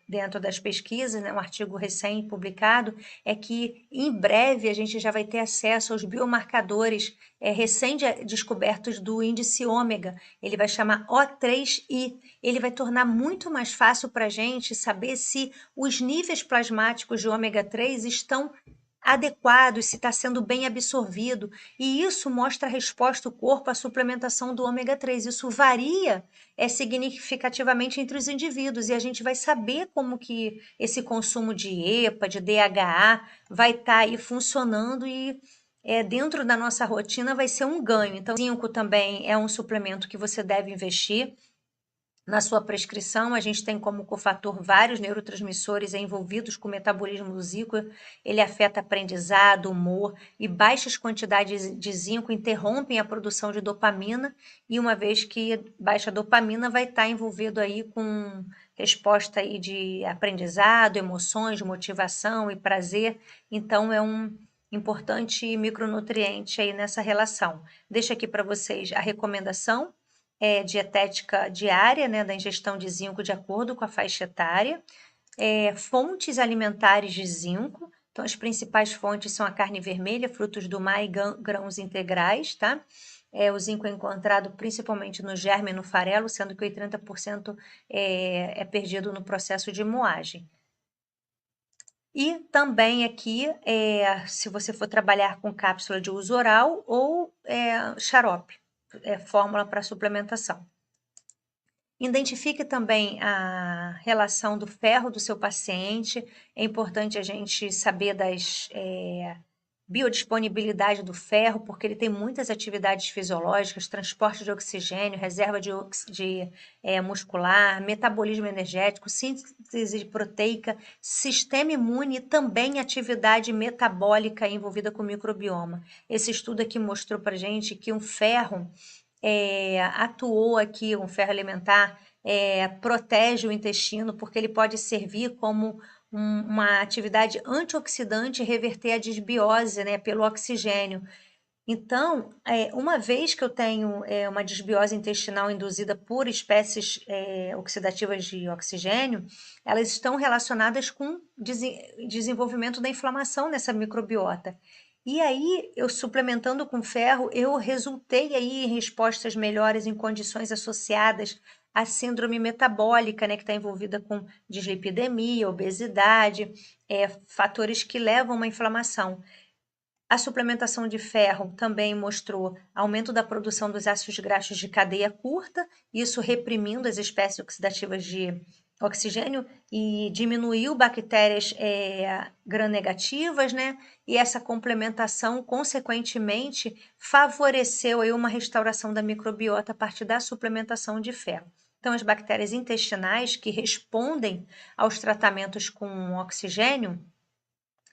dentro das pesquisas, né, um artigo recém-publicado, é que em breve a gente já vai ter acesso aos biomarcadores recém-descobertos do índice ômega. Ele vai chamar O3I. Ele vai tornar muito mais fácil para a gente saber se os níveis plasmáticos de ômega 3 estão adequados, se está sendo bem absorvido, e isso mostra a resposta do corpo à suplementação do ômega 3. Isso varia significativamente entre os indivíduos, e a gente vai saber como que esse consumo de EPA, de DHA, vai estar aí funcionando, e dentro da nossa rotina vai ser um ganho. Então, zinco também é um suplemento que você deve investir na sua prescrição. A gente tem como cofator vários neurotransmissores envolvidos com o metabolismo do zinco. Ele afeta aprendizado, humor, e baixas quantidades de zinco interrompem a produção de dopamina, e uma vez que baixa dopamina, vai estar envolvido aí com resposta aí de aprendizado, emoções, motivação e prazer. Então é um importante micronutriente aí nessa relação. Deixo aqui para vocês a recomendação dietética diária, né, da ingestão de zinco de acordo com a faixa etária, fontes alimentares de zinco. Então, as principais fontes são a carne vermelha, frutos do mar e grãos integrais, tá? O zinco é encontrado principalmente no germe e no farelo, sendo que 80% é perdido no processo de moagem. E também aqui, se você for trabalhar com cápsula de uso oral ou xarope, fórmula para suplementação. Identifique também a relação do ferro do seu paciente. É importante a gente saber das biodisponibilidade do ferro, porque ele tem muitas atividades fisiológicas: transporte de oxigênio, reserva de muscular, metabolismo energético, síntese proteica, sistema imune e também atividade metabólica envolvida com o microbioma. Esse estudo aqui mostrou para a gente que um ferro atuou aqui, um ferro elementar, protege o intestino, porque ele pode servir como uma atividade antioxidante e reverter a desbiose, né, pelo oxigênio. Então, uma vez que eu tenho uma desbiose intestinal induzida por espécies oxidativas de oxigênio, elas estão relacionadas com desenvolvimento da inflamação nessa microbiota. E aí, eu suplementando com ferro, eu resultei aí em respostas melhores em condições associadas à síndrome metabólica, né, que está envolvida com dislipidemia, obesidade, fatores que levam a uma inflamação. A suplementação de ferro também mostrou aumento da produção dos ácidos graxos de cadeia curta, isso reprimindo as espécies oxidativas de oxigênio e diminuiu bactérias gram-negativas, né? E essa complementação, consequentemente, favoreceu aí uma restauração da microbiota a partir da suplementação de ferro. Então, as bactérias intestinais que respondem aos tratamentos com oxigênio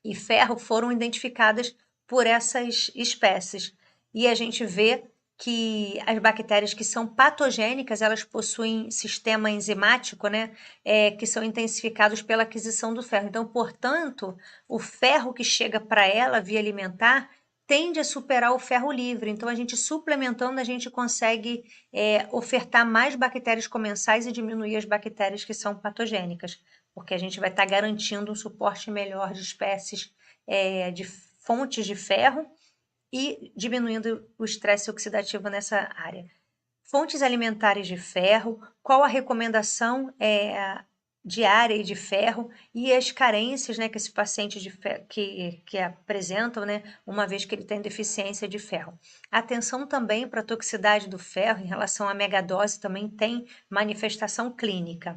e ferro foram identificadas por essas espécies. E a gente vê que as bactérias que são patogênicas, elas possuem sistema enzimático, né, que são intensificados pela aquisição do ferro. Então, portanto, o ferro que chega para ela via alimentar tende a superar o ferro livre. Então, a gente suplementando, a gente consegue ofertar mais bactérias comensais e diminuir as bactérias que são patogênicas, porque a gente vai estar garantindo um suporte melhor de espécies de fontes de ferro e diminuindo o estresse oxidativo nessa área. Fontes alimentares de ferro, qual a recomendação diária de ferro e as carências, né, que esse paciente de ferro, que apresentam, né, uma vez que ele tem deficiência de ferro. Atenção também para a toxicidade do ferro em relação à megadose, também tem manifestação clínica.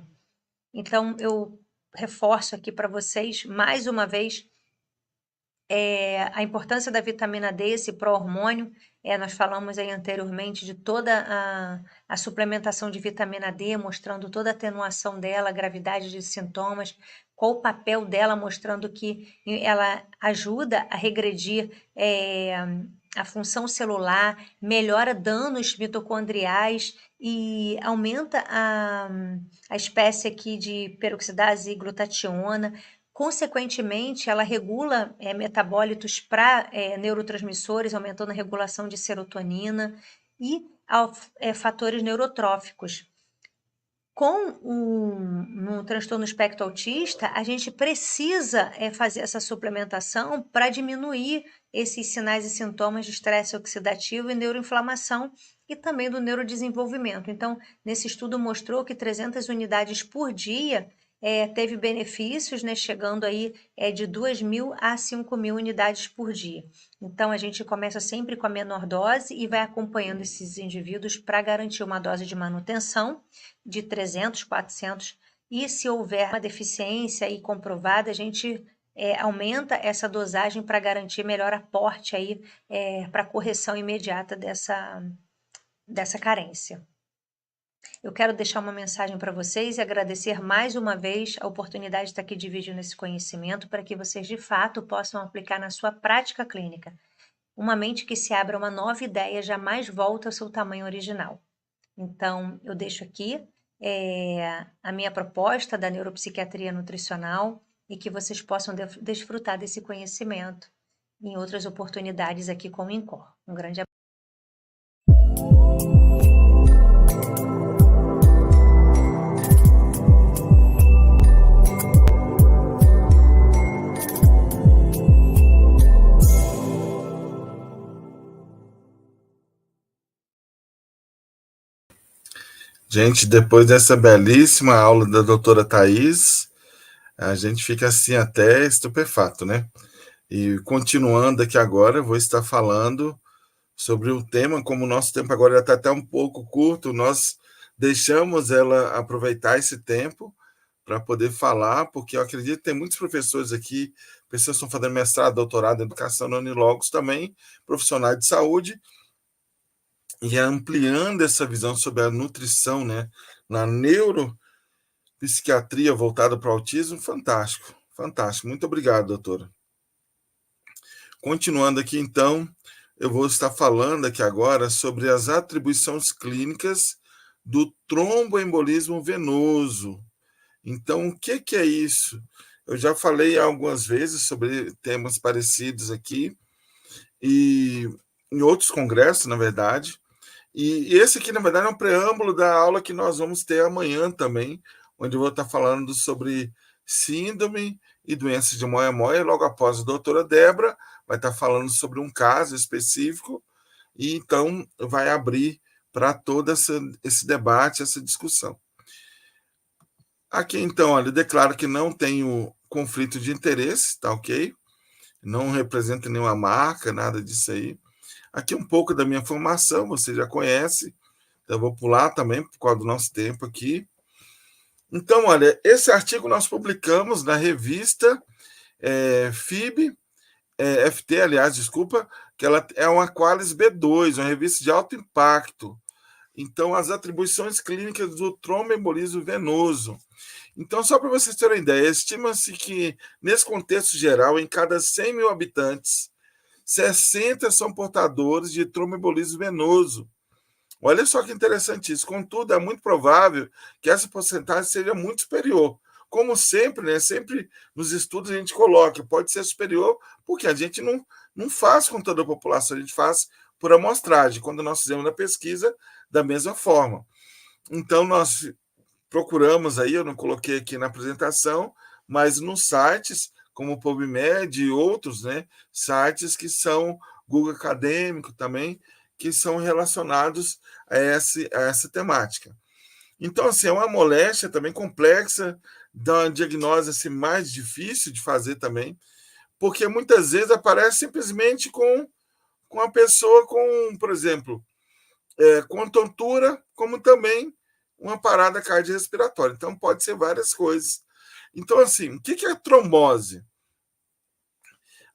Então, eu reforço aqui para vocês, mais uma vez, a importância da vitamina D, esse pró-hormônio. Nós falamos aí anteriormente de toda a suplementação de vitamina D, mostrando toda a atenuação dela, a gravidade de sintomas, qual o papel dela, mostrando que ela ajuda a regredir a função celular, melhora danos mitocondriais e aumenta a espécie aqui de peroxidase e glutationa. Consequentemente, ela regula metabólitos para neurotransmissores, aumentando a regulação de serotonina e fatores neurotróficos. No transtorno espectro autista, a gente precisa fazer essa suplementação para diminuir esses sinais e sintomas de estresse oxidativo e neuroinflamação e também do neurodesenvolvimento. Então, nesse estudo mostrou que 300 unidades por dia teve benefícios, né, chegando aí de 2.000 a 5.000 unidades por dia. Então, a gente começa sempre com a menor dose e vai acompanhando esses indivíduos para garantir uma dose de manutenção de 300, 400, e se houver uma deficiência aí comprovada, a gente aumenta essa dosagem para garantir melhor aporte aí para correção imediata dessa carência. Eu quero deixar uma mensagem para vocês e agradecer mais uma vez a oportunidade de estar aqui dividindo esse conhecimento para que vocês, de fato, possam aplicar na sua prática clínica. Uma mente que se abre a uma nova ideia jamais volta ao seu tamanho original. Então, eu deixo aqui a minha proposta da neuropsiquiatria nutricional e que vocês possam desfrutar desse conhecimento em outras oportunidades aqui com o INCOR. Um grande abraço. Gente, depois dessa belíssima aula da doutora Thais, a gente fica assim até estupefato, né? E continuando aqui agora, vou estar falando sobre o tema, como o nosso tempo agora já está até um pouco curto, nós deixamos ela aproveitar esse tempo para poder falar, porque eu acredito que tem muitos professores aqui, pessoas que estão fazendo mestrado, doutorado em educação na Unilogos também, profissionais de saúde, e ampliando essa visão sobre a nutrição, né, na neuropsiquiatria voltada para o autismo, fantástico, fantástico. Muito obrigado, doutora. Continuando aqui, então, eu vou estar falando aqui agora sobre as atribuições clínicas do tromboembolismo venoso. Então, o que é isso? Eu já falei algumas vezes sobre temas parecidos aqui, e em outros congressos, na verdade. E esse aqui, na verdade, é um preâmbulo da aula que nós vamos ter amanhã também, onde eu vou estar falando sobre síndrome e doenças de Moyamoya. Logo após a doutora Débora vai estar falando sobre um caso específico, e então vai abrir para todo esse debate, essa discussão. Aqui, então, olha, eu declaro que não tenho conflito de interesse, tá ok? Não representa nenhuma marca, nada disso aí. Aqui um pouco da minha formação, você já conhece, então eu vou pular também por causa do nosso tempo aqui. Então, olha, esse artigo nós publicamos na revista FT, aliás, desculpa, que ela é uma Qualis B2, uma revista de alto impacto. Então, as atribuições clínicas do tromboembolismo venoso. Então, só para vocês terem ideia, estima-se que, nesse contexto geral, em cada 100 mil habitantes, 60 são portadores de tromboembolismo venoso. Olha só que interessante isso. Contudo, é muito provável que essa porcentagem seja muito superior. Como sempre, né? Sempre nos estudos a gente coloca, pode ser superior, porque a gente não faz com toda a população, a gente faz por amostragem, quando nós fizemos na pesquisa, da mesma forma. Então, nós procuramos aí, eu não coloquei aqui na apresentação, mas nos sites, como o PubMed e outros, né, sites que são Google Acadêmico também, que são relacionados a essa temática. Então, assim, é uma moléstia também complexa, dá uma diagnose assim, mais difícil de fazer também, porque muitas vezes aparece simplesmente com a pessoa com, por exemplo, com tontura, como também uma parada cardiorrespiratória. Então, pode ser várias coisas. Então, assim, o que é a trombose?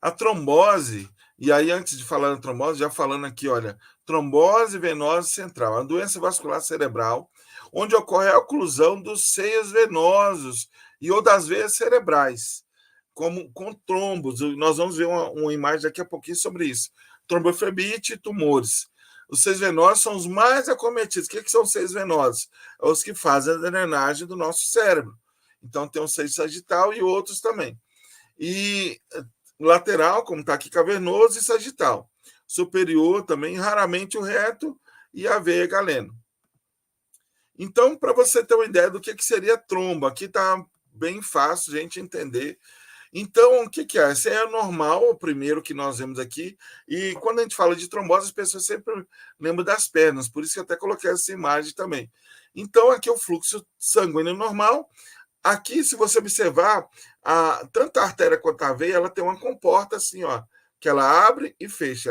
A trombose, e aí antes de falar da trombose, já falando aqui, olha, trombose venosa central, uma doença vascular cerebral, onde ocorre a oclusão dos seios venosos e ou das veias cerebrais, como com trombos. Nós vamos ver uma imagem daqui a pouquinho sobre isso. Tromboflebite e tumores. Os seios venosos são os mais acometidos. O que são os seios venosos? É os que fazem a drenagem do nosso cérebro. Então, tem o seio sagital e outros também. E lateral, como está aqui, cavernoso e sagital. Superior também, raramente o reto e a veia galeno. Então, para você ter uma ideia do que seria trombo, aqui está bem fácil a gente entender. Então, o que é? Esse é normal, o primeiro que nós vemos aqui. E quando a gente fala de trombose, as pessoas sempre lembram das pernas, por isso que eu até coloquei essa imagem também. Então, aqui é o fluxo sanguíneo normal. Aqui, se você observar, tanto a artéria quanto a veia, ela tem uma comporta assim, ó, que ela abre e fecha,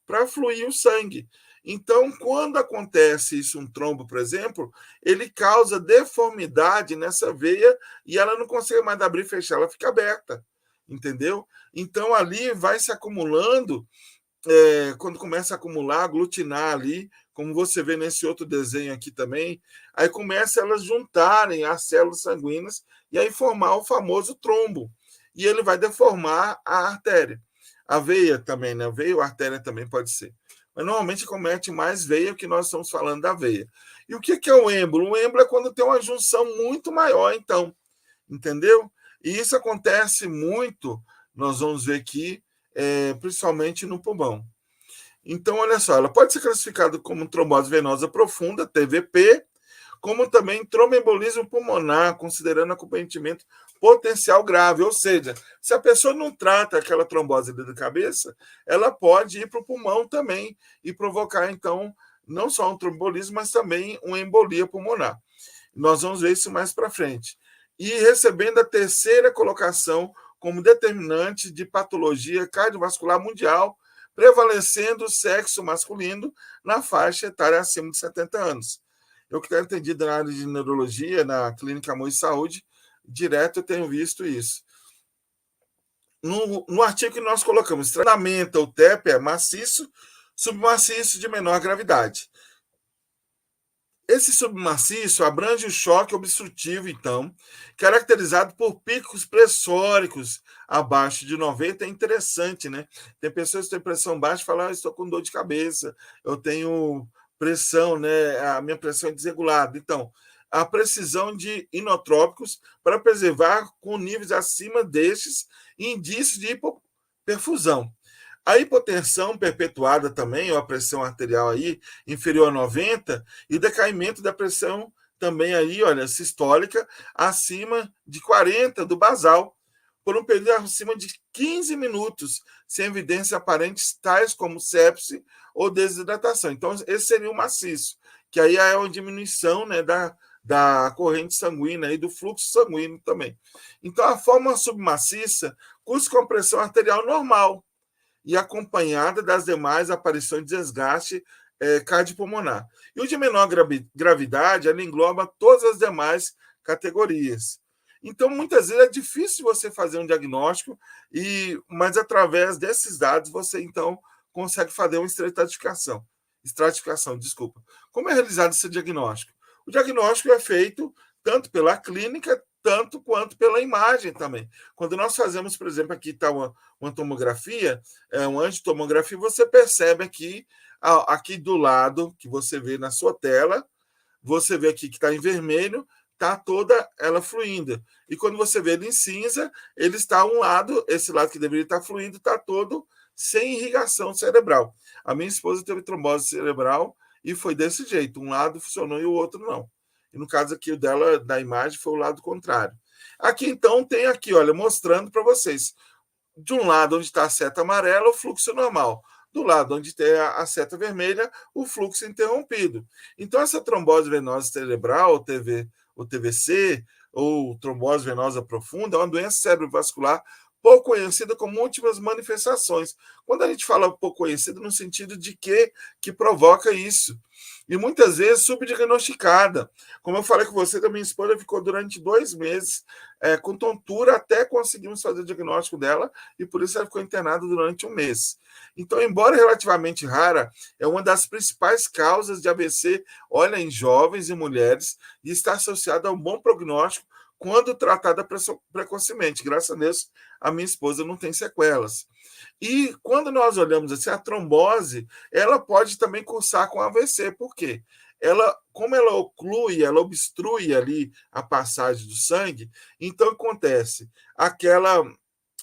para fluir o sangue. Então, quando acontece isso, um trombo, por exemplo, ele causa deformidade nessa veia e ela não consegue mais abrir e fechar, ela fica aberta, entendeu? Então, ali vai se acumulando, quando começa a acumular, aglutinar ali, como você vê nesse outro desenho aqui também, aí começa elas juntarem as células sanguíneas e aí formar o famoso trombo. E ele vai deformar a artéria. A veia também, né? Veia ou artéria também pode ser. Mas normalmente comete mais veia, que nós estamos falando da veia. E o que é o êmbolo? O êmbolo é quando tem uma junção muito maior, então. Entendeu? E isso acontece muito, nós vamos ver aqui, principalmente no pulmão. Então, olha só, ela pode ser classificada como trombose venosa profunda, TVP, como também tromboembolismo pulmonar, considerando acometimento potencial grave. Ou seja, se a pessoa não trata aquela trombose da cabeça, ela pode ir para o pulmão também e provocar, então, não só um trombolismo, mas também uma embolia pulmonar. Nós vamos ver isso mais para frente. E recebendo a terceira colocação como determinante de patologia cardiovascular mundial, prevalecendo o sexo masculino na faixa etária acima de 70 anos. Eu que tenho entendido na área de neurologia, na Clínica Amor e Saúde, direto eu tenho visto isso. No artigo que nós colocamos, tratamento, o TEP é maciço, submaciço de menor gravidade. Esse submaciço abrange o choque obstrutivo, então, caracterizado por picos pressóricos abaixo de 90. É interessante, né? Tem pessoas que têm pressão baixa e falam, estou com dor de cabeça, eu tenho pressão, né? A minha pressão é desregulada. Então, a precisão de inotrópicos para preservar com níveis acima destes indícios de hipoperfusão. A hipotensão perpetuada também, ou a pressão arterial aí inferior a 90, e o decaimento da pressão também aí, olha, sistólica, acima de 40 do basal, por um período acima de 15 minutos, sem evidências aparentes tais como sepse ou desidratação. Então, esse seria o maciço, que aí é uma diminuição, né, da corrente sanguínea e do fluxo sanguíneo também. Então, a forma submaciça cursa com pressão arterial normal e acompanhada das demais aparições de desgaste cardiopulmonar. E o de menor gravidade, ela engloba todas as demais categorias. Então, muitas vezes é difícil você fazer um diagnóstico, mas através desses dados você, então, consegue fazer uma estratificação. Desculpa. Como é realizado esse diagnóstico? O diagnóstico é feito tanto pela clínica, tanto quanto pela imagem também. Quando nós fazemos, por exemplo, aqui está uma tomografia, uma angiotomografia, você percebe aqui do lado, que você vê na sua tela, você vê aqui que está em vermelho, está toda ela fluindo. E quando você vê ele em cinza, ele está um lado, esse lado que deveria estar fluindo, está todo sem irrigação cerebral. A minha esposa teve trombose cerebral e foi desse jeito. Um lado funcionou e o outro não. E no caso aqui, o dela, da imagem, foi o lado contrário. Aqui, então, tem aqui, olha, mostrando para vocês. De um lado, onde está a seta amarela, o fluxo normal. Do lado onde tem a seta vermelha, o fluxo interrompido. Então, essa trombose venosa cerebral, ou TVC, ou trombose venosa profunda, é uma doença cerebrovascular pouco conhecida com múltiplas manifestações. Quando a gente fala pouco conhecida, no sentido de que provoca isso. E muitas vezes subdiagnosticada. Como eu falei com você, a minha esposa ficou durante 2 meses com tontura até conseguirmos fazer o diagnóstico dela, e por isso ela ficou internada durante 1 mês. Então, embora relativamente rara, é uma das principais causas de AVC, olha, em jovens e mulheres, e está associada a um bom prognóstico quando tratada precocemente. Graças a Deus, a minha esposa não tem sequelas. E quando nós olhamos assim, a trombose, ela pode também cursar com AVC. Por quê? Como ela oclui, ela obstrui ali a passagem do sangue, então acontece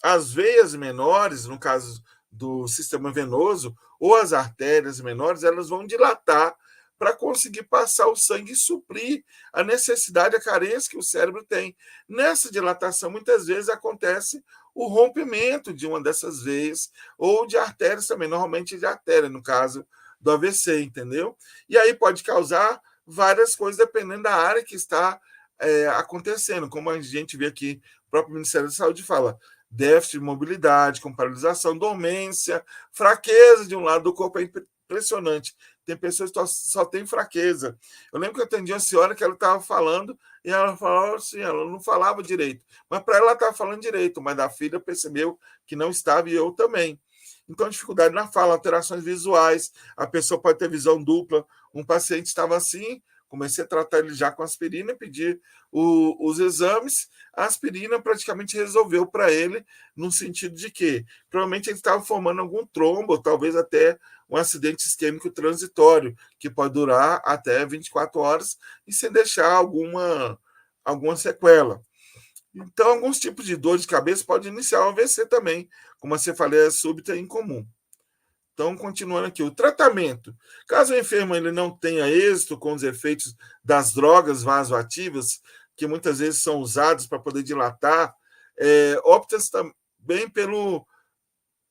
as veias menores, no caso do sistema venoso, ou as artérias menores, elas vão dilatar para conseguir passar o sangue e suprir a necessidade, a carência que o cérebro tem. Nessa dilatação, muitas vezes acontece o rompimento de uma dessas veias, ou de artérias também, normalmente de artéria, no caso do AVC, entendeu? E aí pode causar várias coisas, dependendo da área que está acontecendo, como a gente vê aqui, o próprio Ministério da Saúde fala, déficit de mobilidade, com paralisação, dormência, fraqueza de um lado do corpo, é impressionante. Tem pessoas que só têm fraqueza. Eu lembro que eu atendi uma senhora que ela estava falando e ela falava assim, ela não falava direito. Mas para ela estava falando direito, mas da filha percebeu que não estava e eu também. Então, dificuldade na fala, alterações visuais, a pessoa pode ter visão dupla. Um paciente estava assim, comecei a tratar ele já com aspirina, pedi os exames, a aspirina praticamente resolveu para ele, no sentido de que provavelmente ele estava formando algum trombo, talvez até um acidente isquêmico transitório, que pode durar até 24 horas e sem deixar alguma sequela. Então, alguns tipos de dor de cabeça podem iniciar o AVC também, como a cefaleia súbita incomum. Então, continuando aqui, o tratamento. Caso o enfermo ele não tenha êxito com os efeitos das drogas vasoativas, que muitas vezes são usadas para poder dilatar, opta-se também pelo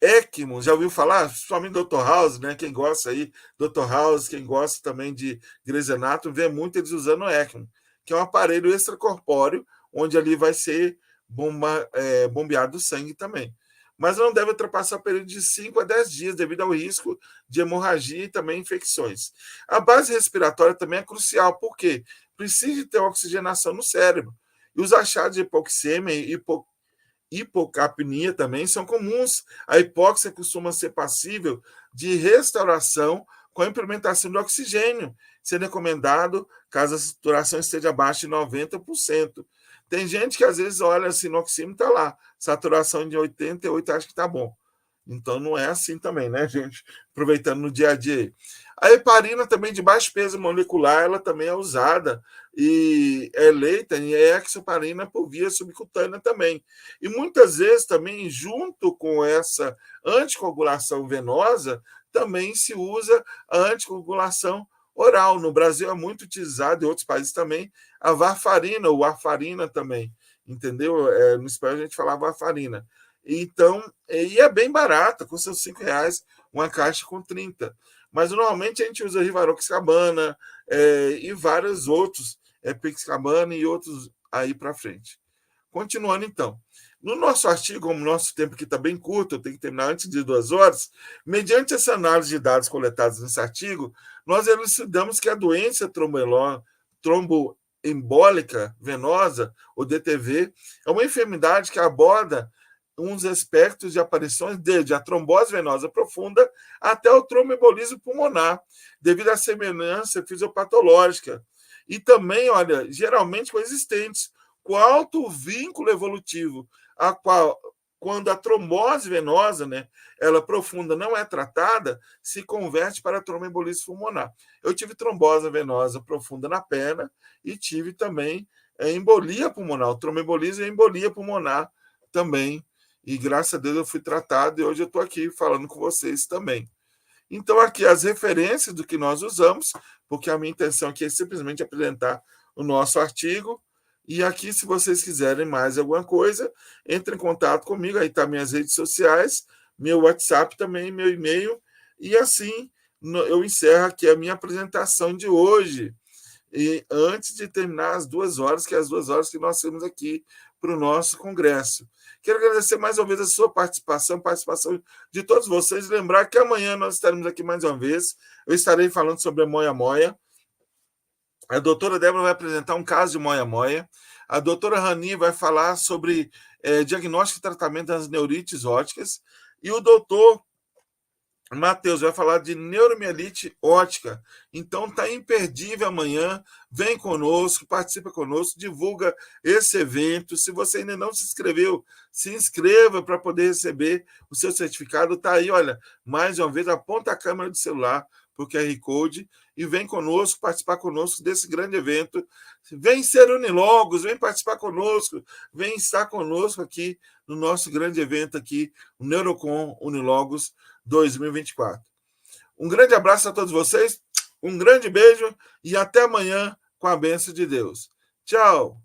ECMO. Já ouviu falar? Principalmente Dr. House, né? Quem gosta aí, Dr. House, quem gosta também de Grey's Anatomy, vê muito eles usando o ECMO, que é um aparelho extracorpóreo, onde ali vai ser bombeado o sangue também. Mas não deve ultrapassar o período de 5 a 10 dias, devido ao risco de hemorragia e também infecções. A base respiratória também é crucial, porque precisa ter oxigenação no cérebro. E os achados de hipoxêmia e hipocapnia também são comuns. A hipóxia costuma ser passível de restauração com a implementação do oxigênio, sendo recomendado caso a saturação esteja abaixo de 90%. Tem gente que às vezes olha assim no oxímetro, está lá, saturação de 88, acho que está bom. Então não é assim também, né, gente? Aproveitando no dia a dia. A heparina também de baixo peso molecular, ela também é usada e é eleita em hexaparina por via subcutânea também. E muitas vezes também, junto com essa anticoagulação venosa, também se usa a anticoagulação oral. No Brasil é muito utilizado, em outros países também, a varfarina ou warfarina também, entendeu? No espanhol a gente falava varfarina. Então, e é bem barata, custa R$5, uma caixa com 30. Mas normalmente a gente usa Rivaroxabana e vários outros, Pixabana e outros aí para frente. Continuando então. No nosso artigo, como o nosso tempo aqui está bem curto, eu tenho que terminar antes de 2 horas, mediante essa análise de dados coletados nesse artigo, nós elucidamos que a doença tromboembólica venosa, ou DTV, é uma enfermidade que aborda uns aspectos de aparições desde a trombose venosa profunda até o tromboembolismo pulmonar, devido à semelhança fisiopatológica. E também, olha, geralmente coexistentes, com alto vínculo evolutivo, a qual, quando a trombose venosa, né, ela profunda, não é tratada, se converte para tromboembolismo pulmonar. Eu tive trombose venosa profunda na perna e tive também embolia pulmonar, tromboembolismo e embolia pulmonar também. E graças a Deus eu fui tratado e hoje eu estou aqui falando com vocês também. Então, aqui as referências do que nós usamos, porque a minha intenção aqui é simplesmente apresentar o nosso artigo. E aqui, se vocês quiserem mais alguma coisa, entre em contato comigo. Aí tá minhas redes sociais, meu WhatsApp também, meu e-mail. E assim eu encerro aqui a minha apresentação de hoje. E antes de terminar as 2 horas, que é as 2 horas que nós temos aqui para o nosso congresso. Quero agradecer mais uma vez a sua participação de todos vocês. Lembrar que amanhã nós estaremos aqui mais uma vez. Eu estarei falando sobre a moia-moia. A doutora Débora vai apresentar um caso de moia-moia. A doutora Rani vai falar sobre diagnóstico e tratamento das neurites ópticas. E o doutor Matheus vai falar de neuromielite óptica. Então tá imperdível amanhã. Vem conosco, participa conosco, divulga esse evento. Se você ainda não se inscreveu, se inscreva para poder receber o seu certificado. Tá aí, olha, mais uma vez, aponta a câmera do celular para o QR Code e vem conosco, participar conosco desse grande evento. Vem ser Unilogos, vem participar conosco, vem estar conosco aqui no nosso grande evento aqui, o Neurocon Unilogos 2024. Um grande abraço a todos vocês, um grande beijo e até amanhã com a bênção de Deus. Tchau!